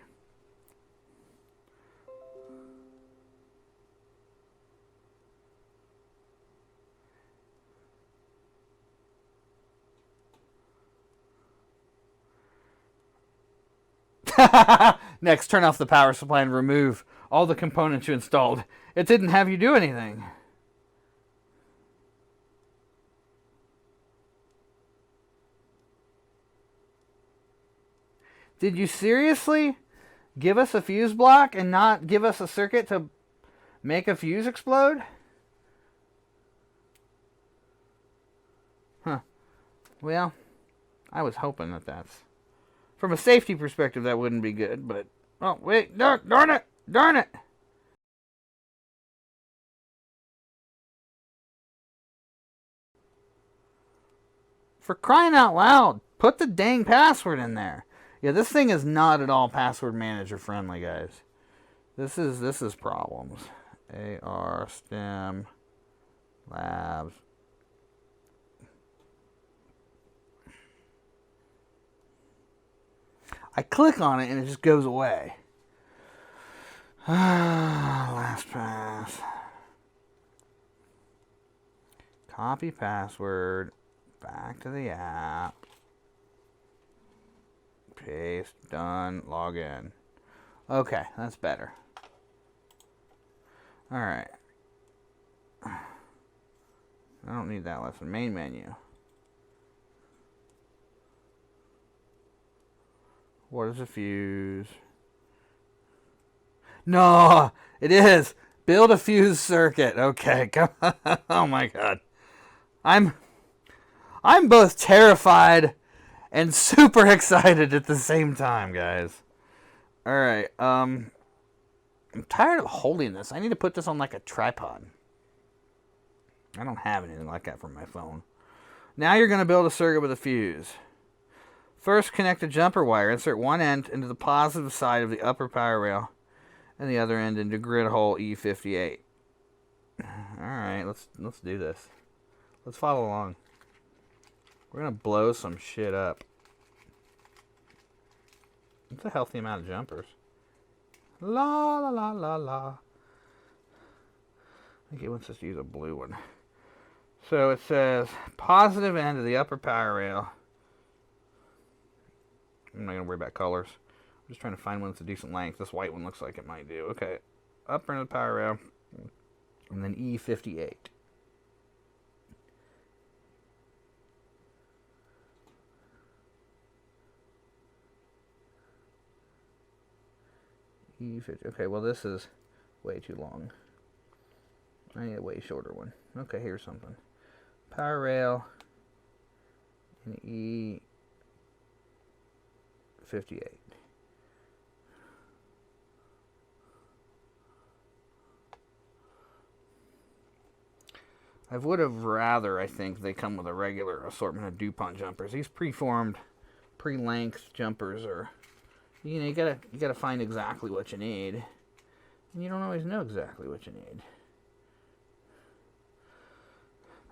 Next, turn off the power supply and remove all the components you installed. It didn't have you do anything. Did you seriously give us a fuse block and not give us a circuit to make a fuse explode? Huh. Well, I was hoping that that's... From a safety perspective, that wouldn't be good, but... Oh, wait, darn it! Darn it! For crying out loud, put the dang password in there. Yeah, this thing is not at all password manager friendly, guys. This is problems. AR STEM Labs. I click on it and it just goes away. Last pass. Copy password. Back to the app. Paste. Done. Log in. Okay, that's better. Alright. I don't need that lesson. Main menu. What is a fuse? No, it is. Build a fuse circuit. Okay, come on. Oh my god. I'm both terrified and super excited at the same time, guys. Alright, I'm tired of holding this. I need to put this on like a tripod. I don't have anything like that for my phone. Now you're going to build a circuit with a fuse. First, connect a jumper wire. Insert one end into the positive side of the upper power rail and the other end into grid hole E58. Alright, let's do this. Let's follow along. We're going to blow some shit up. It's a healthy amount of jumpers. La la la la la. I think he wants us to use a blue one. So it says positive end of the upper power rail. I'm not going to worry about colors. I'm just trying to find one that's a decent length. This white one looks like it might do. Okay. Upper end of the power rail. And then E58. E50. Okay, well this is way too long. I need a way shorter one. Okay, here's something. Power rail. And E58. I would have rather, I think, they come with a regular assortment of DuPont jumpers. These preformed, pre-length jumpers are, you know, you gotta find exactly what you need. And you don't always know exactly what you need.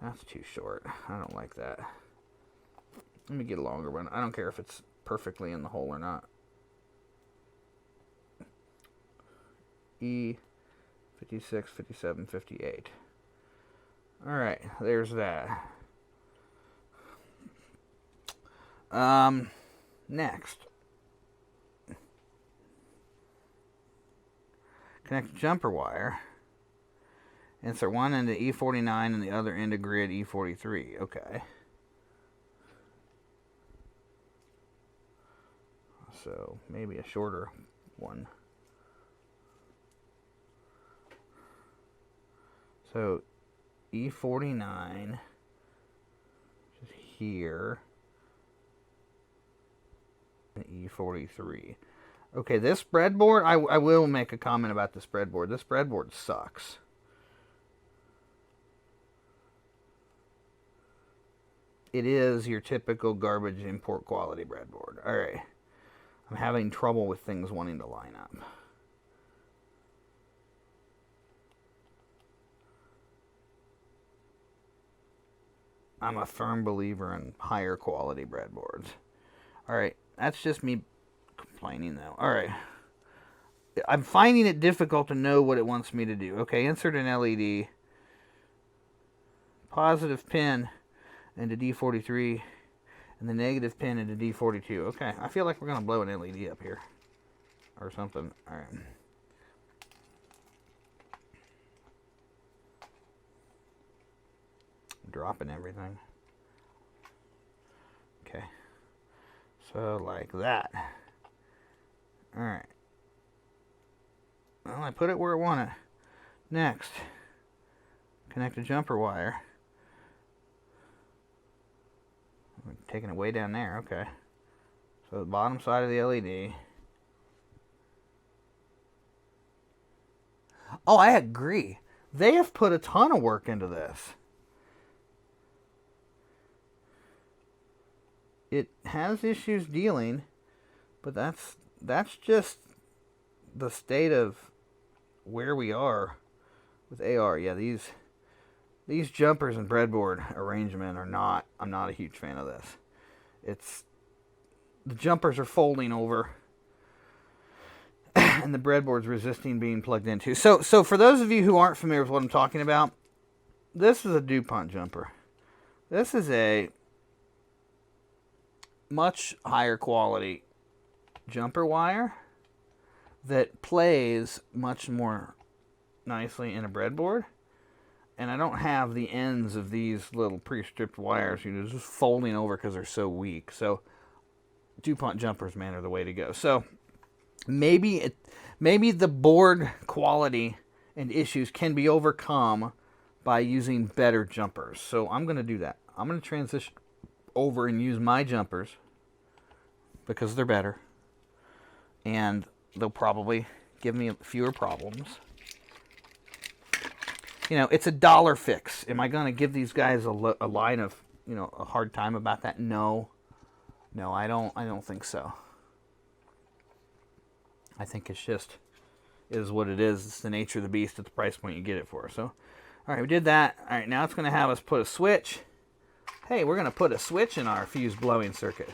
That's too short. I don't like that. Let me get a longer one. I don't care if it's perfectly in the hole or not. E56, 57, 58. Alright, there's that. Next. Connect the jumper wire. Insert one into E49 and the other into grid E43. Okay. So maybe a shorter one. So E49 is here. And E43. Okay, this breadboard, I will make a comment about this breadboard. This breadboard sucks. It is your typical garbage import quality breadboard. Alright. I'm having trouble with things wanting to line up. I'm a firm believer in higher quality breadboards. Alright, that's just me complaining though. Alright. I'm finding it difficult to know what it wants me to do. Okay, insert an LED. Positive pin into D43 and the negative pin into D42. Okay, I feel like we're going to blow an LED up here or something. All right. Dropping everything. Okay. So like that. All right. Well, I put it where I want it. Next, connect a jumper wire. We're taking it way down there, okay. So the bottom side of the LED. Oh, I agree. They have put a ton of work into this. It has issues dealing, but that's just the state of where we are with AR. Yeah, these jumpers and breadboard arrangement are not, I'm not a huge fan of this. It's, the jumpers are folding over and the breadboard's resisting being plugged into. So for those of you who aren't familiar with what I'm talking about, this is a DuPont jumper. This is a much higher quality jumper wire that plays much more nicely in a breadboard. And I don't have the ends of these little pre-stripped wires, you know, just folding over because they're so weak. So DuPont jumpers, man, are the way to go. So maybe the board quality and issues can be overcome by using better jumpers. So I'm going to do that. I'm going to transition over and use my jumpers because they're better. And they'll probably give me fewer problems. You know, it's a dollar fix. Am I going to give these guys a line of, you know, a hard time about that? No. No, I don't think so. I think it's just is what it is. It's the nature of the beast at the price point you get it for. So, all right, we did that. All right, now it's going to have us put a switch. Hey, we're going to put a switch in our fuse blowing circuit.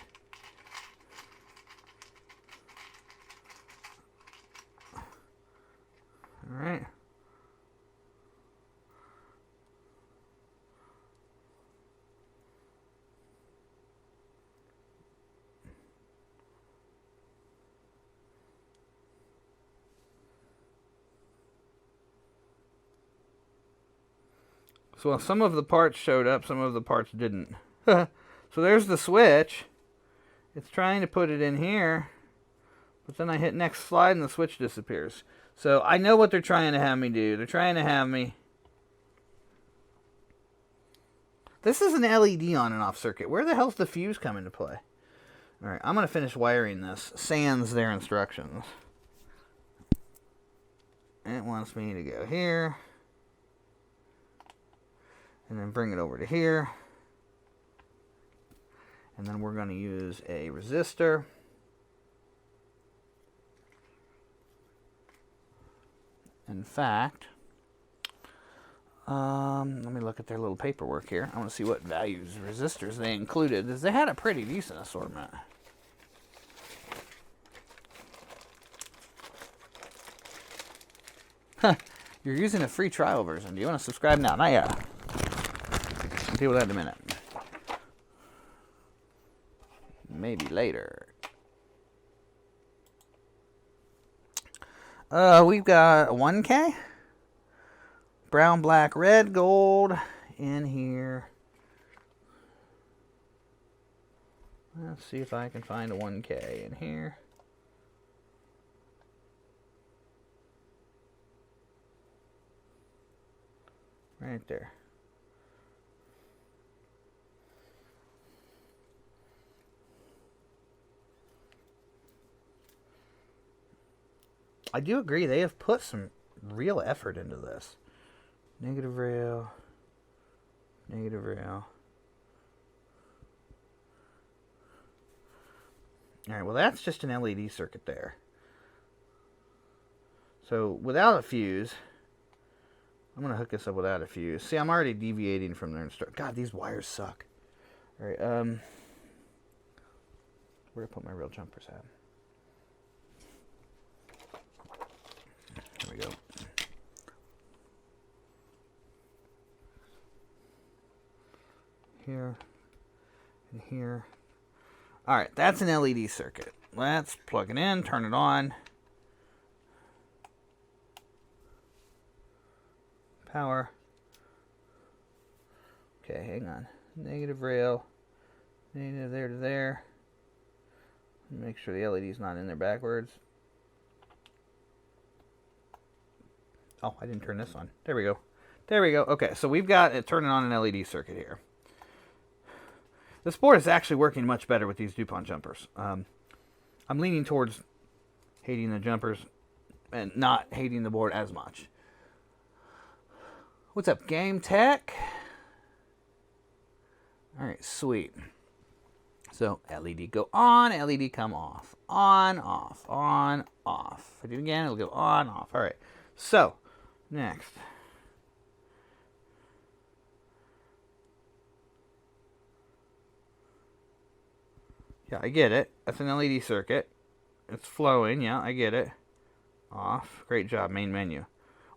All right. So some of the parts showed up, some of the parts didn't. So there's the switch. It's trying to put it in here, but then I hit next slide and the switch disappears. So I know what they're trying to have me do. They're trying to have me... This is an LED on and off circuit. Where the hell's the fuse come into play? Alright, I'm going to finish wiring this. Sans their instructions. It wants me to go here. And then bring it over to here. And then we're going to use a resistor. In fact, let me look at their little paperwork here. I want to see what values resistors they included. They had a pretty decent assortment. Huh. You're using a free trial version. Do you want to subscribe now? Not yet. I'll deal with that in a minute. maybe later. We've got a 1K. Brown, black, red, gold in here. Let's see if I can find a 1K in here. Right there. I do agree, they have put some real effort into this. Negative rail. Negative rail. Alright, well that's just an LED circuit there. So without a fuse, I'm going to hook this up without a fuse. See, I'm already deviating from their instruction. God, these wires suck. Alright, where do I put my real jumpers at? There we go. Here and here. Alright, that's an LED circuit. Let's plug it in, turn it on. Power. Okay, hang on. Negative rail. Negative there to there. Make sure the LED's not in there backwards. Oh, I didn't turn this on. There we go. There we go. Okay, so we've got it turning on an LED circuit here. This board is actually working much better with these DuPont jumpers. I'm leaning towards hating the jumpers and not hating the board as much. What's up, Game Tech? Alright, sweet. So, LED go on, LED come off. On, off, on, off. If I do it again, it'll go on, off. Alright, so, next. Yeah, I get it. That's an LED circuit. It's flowing, yeah, I get it. Off. Great job, main menu.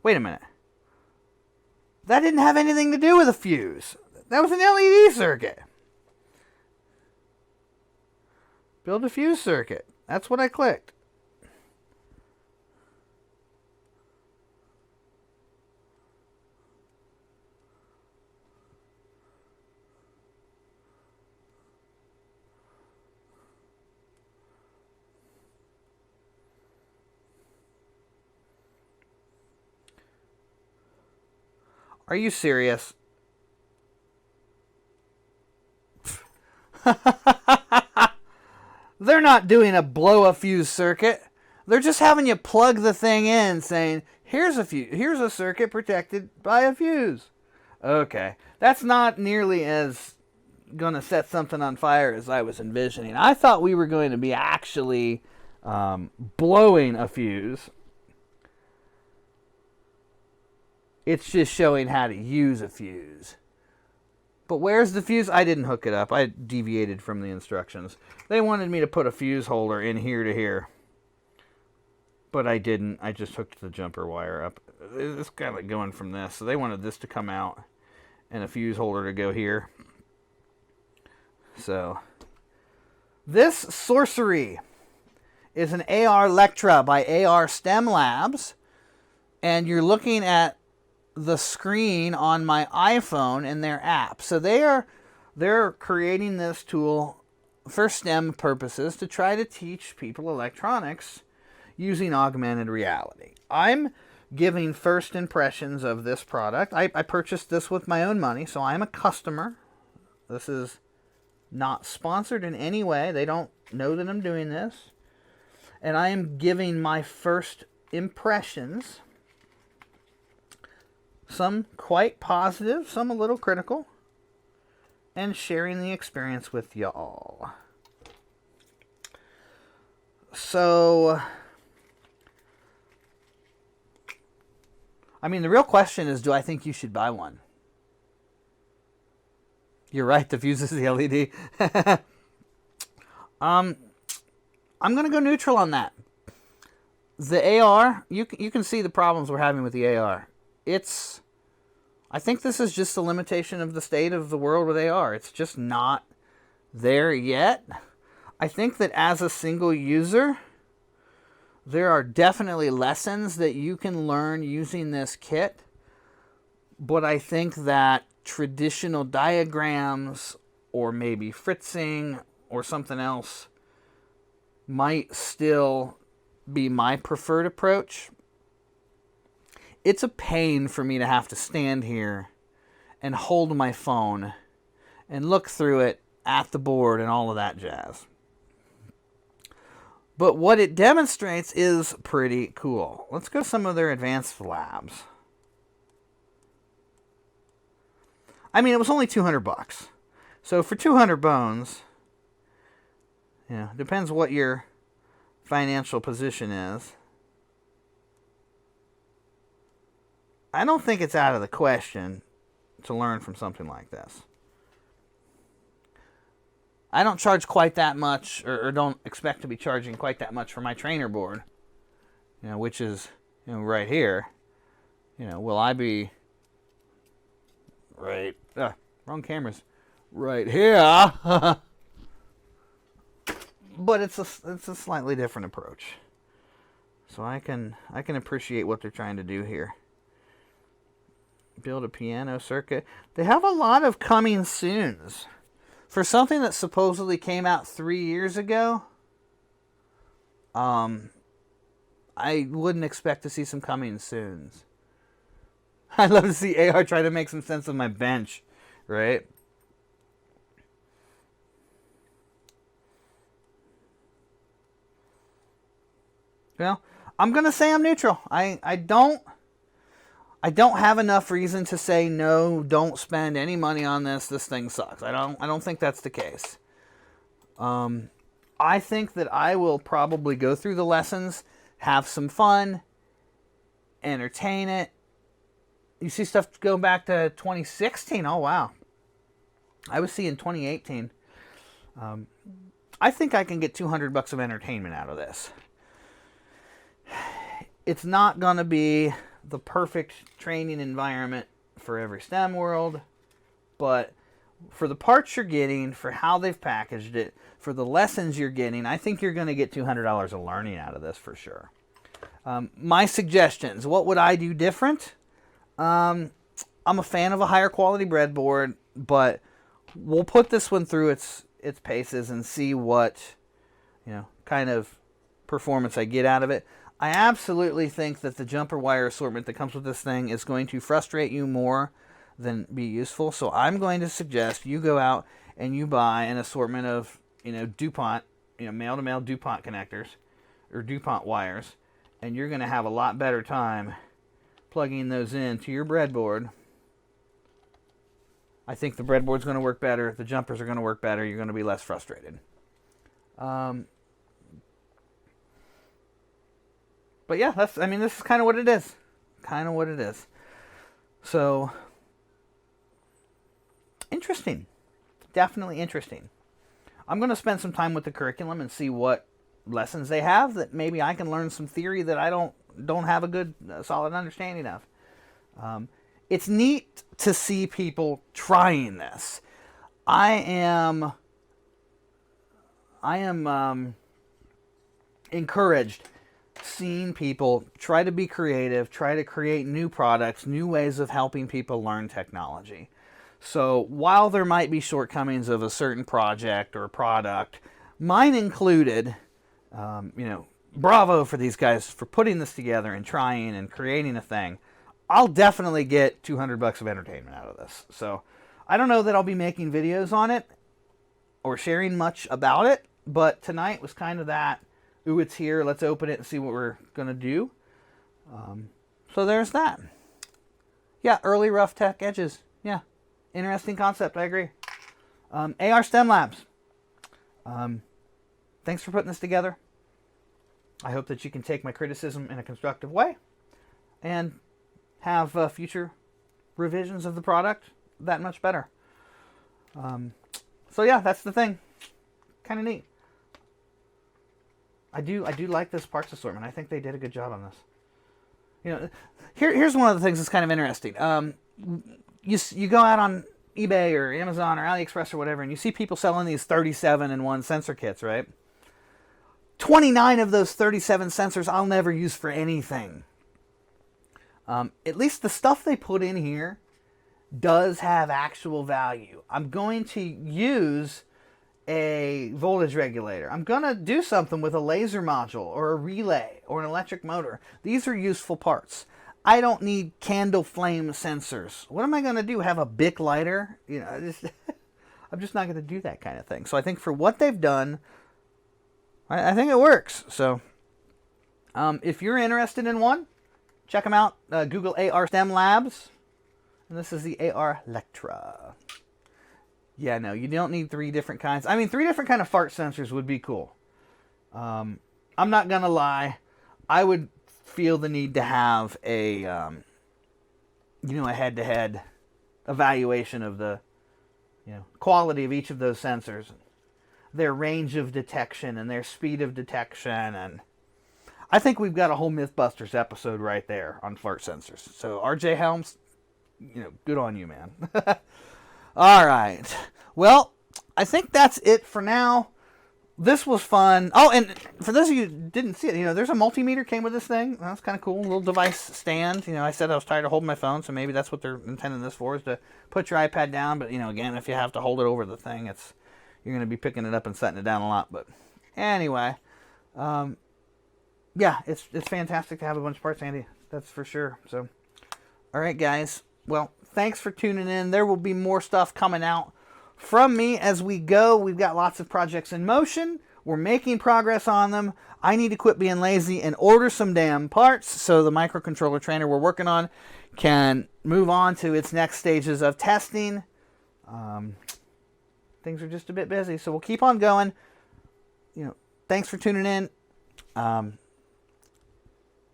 Wait a minute. That didn't have anything to do with a fuse. That was an LED circuit. Build a fuse circuit. That's what I clicked. Are you serious? They're not doing a blow a fuse circuit. They're just having you plug the thing in saying, here's a circuit protected by a fuse. Okay. That's not nearly as going to set something on fire as I was envisioning. I thought we were going to be actually blowing a fuse. It's just showing how to use a fuse. But where's the fuse? I didn't hook it up. I deviated from the instructions. They wanted me to put a fuse holder in here to here. But I didn't. I just hooked the jumper wire up. It's kind of like going from this. So they wanted this to come out and a fuse holder to go here. So this sorcery is an AR Lectra by AR STEM Labs. And you're looking at the screen on my iPhone and their app. So they're creating this tool for STEM purposes to try to teach people electronics using augmented reality. I'm giving first impressions of this product. I purchased this with my own money, so I'm a customer. This is not sponsored in any way. They don't know that I'm doing this. And I am giving my first impressions. Some quite positive, some a little critical, and sharing the experience with y'all. So, I mean, the real question is, do I think you should buy one? You're right, the fuse is the LED. I'm going to go neutral on that. The AR, you can see the problems we're having with the AR. I think this is just a limitation of the state of the world with AR. It's just not there yet. I think that as a single user, there are definitely lessons that you can learn using this kit, but I think that traditional diagrams or maybe fritzing or something else might still be my preferred approach. It's a pain for me to have to stand here and hold my phone and look through it at the board and all of that jazz. But what it demonstrates is pretty cool. Let's go to some of their advanced labs. I mean, it was only $200. So for 200 bones, depends what your financial position is. I don't think it's out of the question to learn from something like this. I don't charge quite that much, or don't expect to be charging quite that much for my trainer board, which is right here. Will I be right? Wrong cameras. Right here. But it's a slightly different approach. So I can appreciate what they're trying to do here. Build a piano circuit. They have a lot of coming soons. For something that supposedly came out 3 years ago, I wouldn't expect to see some coming soons. I'd love to see AR try to make some sense of my bench, right? Well, I'm going to say I'm neutral. I don't have enough reason to say no, don't spend any money on this. This thing sucks. I don't think that's the case. I think that I will probably go through the lessons, have some fun, entertain it. You see stuff going back to 2016. Oh, wow. I was seeing 2018. I think I can get $200 of entertainment out of this. It's not going to be the perfect training environment for every STEM world, but for the parts you're getting, for how they've packaged it, for the lessons you're getting, I think you're going to get $200 of learning out of this for sure. My suggestions, what would I do different? I'm a fan of a higher quality breadboard, but we'll put this one through its paces and see what kind of performance I get out of it. I absolutely think that the jumper wire assortment that comes with this thing is going to frustrate you more than be useful. So I'm going to suggest you go out and you buy an assortment of, DuPont, male-to-male DuPont connectors or DuPont wires, and you're going to have a lot better time plugging those into your breadboard. I think the breadboard's going to work better. The jumpers are going to work better. You're going to be less frustrated. But yeah, this is kind of what it is. So, interesting. Definitely interesting. I'm going to spend some time with the curriculum and see what lessons they have that maybe I can learn some theory that I don't have a good, solid understanding of. It's neat to see people trying this. I am encouraged seeing people try to be creative, try to create new products, new ways of helping people learn technology. So while there might be shortcomings of a certain project or product, mine included, bravo for these guys for putting this together and trying and creating a thing. I'll definitely get $200 of entertainment out of this. So I don't know that I'll be making videos on it or sharing much about it, but tonight was kind of that. Ooh, it's here. Let's open it and see what we're going to do. So there's that. Yeah, early rough tech edges. Yeah, interesting concept. I agree. AR STEM Labs. Thanks for putting this together. I hope that you can take my criticism in a constructive way and have future revisions of the product that much better. So yeah, that's the thing. Kind of neat. I do like this parts assortment. I think they did a good job on this. Here's one of the things that's kind of interesting. You go out on eBay or Amazon or AliExpress or whatever, and you see people selling these 37-in-1 sensor kits, right? 29 of those 37 sensors I'll never use for anything. At least the stuff they put in here does have actual value. I'm going to use a voltage regulator. I'm going to do something with a laser module or a relay or an electric motor. These are useful parts. I don't need candle flame sensors. What am I going to do? Have a Bic lighter? You know, I'm just not going to do that kind of thing. So I think for what they've done, I think it works. So if you're interested in one, check them out. Google AR STEM Labs. And this is the Arlectra. Yeah, no, you don't need 3 different kinds. I mean, 3 different kind of fart sensors would be cool. I'm not going to lie. I would feel the need to have a, you know, a head-to-head evaluation of the, you know, quality of each of those sensors, their range of detection and their speed of detection. And I think we've got a whole Mythbusters episode right there on fart sensors. So RJ Helms, you know, good on you, man. All right. Well, I think that's it for now. This was fun. Oh, and for those of you who didn't see it, you know, there's a multimeter came with this thing. That's kind of cool. A little device stand. You know, I said I was tired of holding my phone, so maybe that's what they're intending this for, is to put your iPad down. But, you know, again, if you have to hold it over the thing, you're going to be picking it up and setting it down a lot. But anyway, yeah, it's fantastic to have a bunch of parts handy. That's for sure. So, all right, guys. Well, thanks for tuning in. There will be more stuff coming out from me as we go. We've got lots of projects in motion. We're making progress on them. I need to quit being lazy and order some damn parts so the microcontroller trainer we're working on can move on to its next stages of testing. Things are just a bit busy, so we'll keep on going. You know, thanks for tuning in.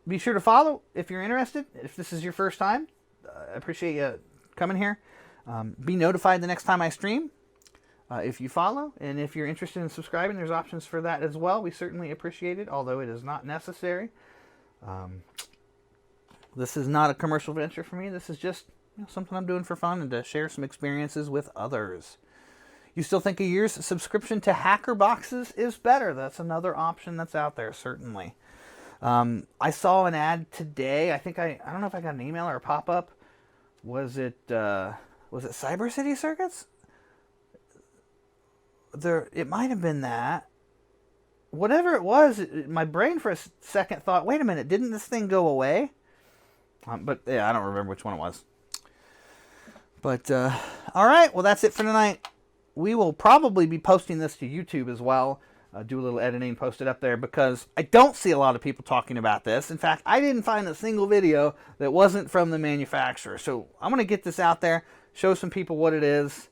Be sure to follow if you're interested. If this is your first time, I appreciate you coming here. Be notified the next time I stream if you follow. And if you're interested in subscribing, there's options for that as well. We certainly appreciate it, although it is not necessary. This is not a commercial venture for me. This is just, you know, something I'm doing for fun and to share some experiences with others. You still think a year's subscription to Hacker Boxes is better? That's another option that's out there, certainly. I saw an ad today. I don't know if I got an email or a pop-up. Was it Cyber City Circuits? It might have been that. Whatever it was, my brain for a second thought, wait a minute, didn't this thing go away? But yeah, I don't remember which one it was. But, all right, well, that's it for tonight. We will probably be posting this to YouTube as well. Do a little editing, post it up there, because I don't see a lot of people talking about this. In fact, I didn't find a single video that wasn't from the manufacturer. So I'm going to get this out there, show some people what it is,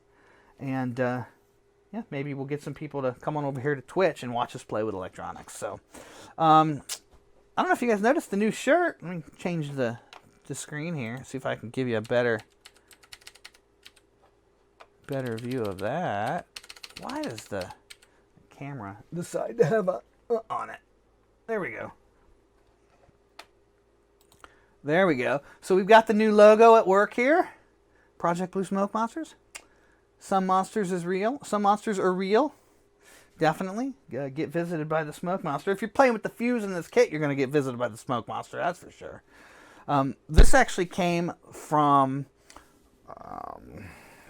and yeah, maybe we'll get some people to come on over here to Twitch and watch us play with electronics. So I don't know if you guys noticed the new shirt. Let me change the screen here, see if I can give you a better view of that. Why does the camera decide to have a on it? There we go. There we go. So we've got the new logo at work here. Project Blue Smoke Monsters. Some monsters is real. Some monsters are real. Definitely. Get visited by the Smoke Monster. If you're playing with the fuse in this kit, you're going to get visited by the Smoke Monster. That's for sure. This actually came from...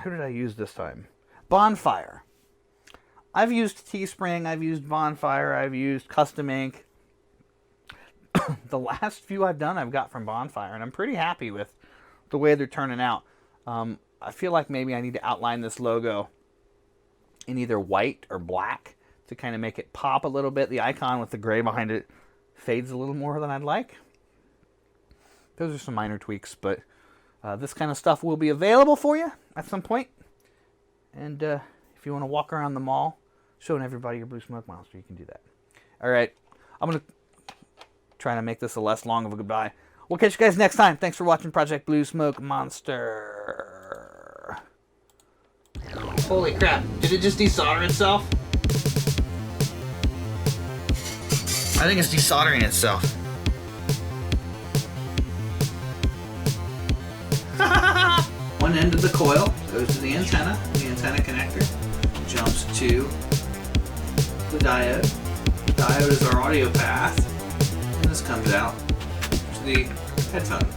who did I use this time? Bonfire. I've used Teespring, I've used Bonfire, I've used Custom Ink. The last few I've done I've got from Bonfire, and I'm pretty happy with the way they're turning out. I feel like maybe I need to outline this logo in either white or black to kind of make it pop a little bit. The icon with the gray behind it fades a little more than I'd like. Those are some minor tweaks, but this kind of stuff will be available for you at some point. And if you want to walk around the mall showing everybody your Blue Smoke Monster, you can do that. All right. I'm going to try to make this a less long of a goodbye. We'll catch you guys next time. Thanks for watching Project Blue Smoke Monster. Holy crap. Did it just desolder itself? I think it's desoldering itself. one end of the coil goes to the antenna connector, jumps to the diode. The diode is our audio path, and this comes out to the headphone.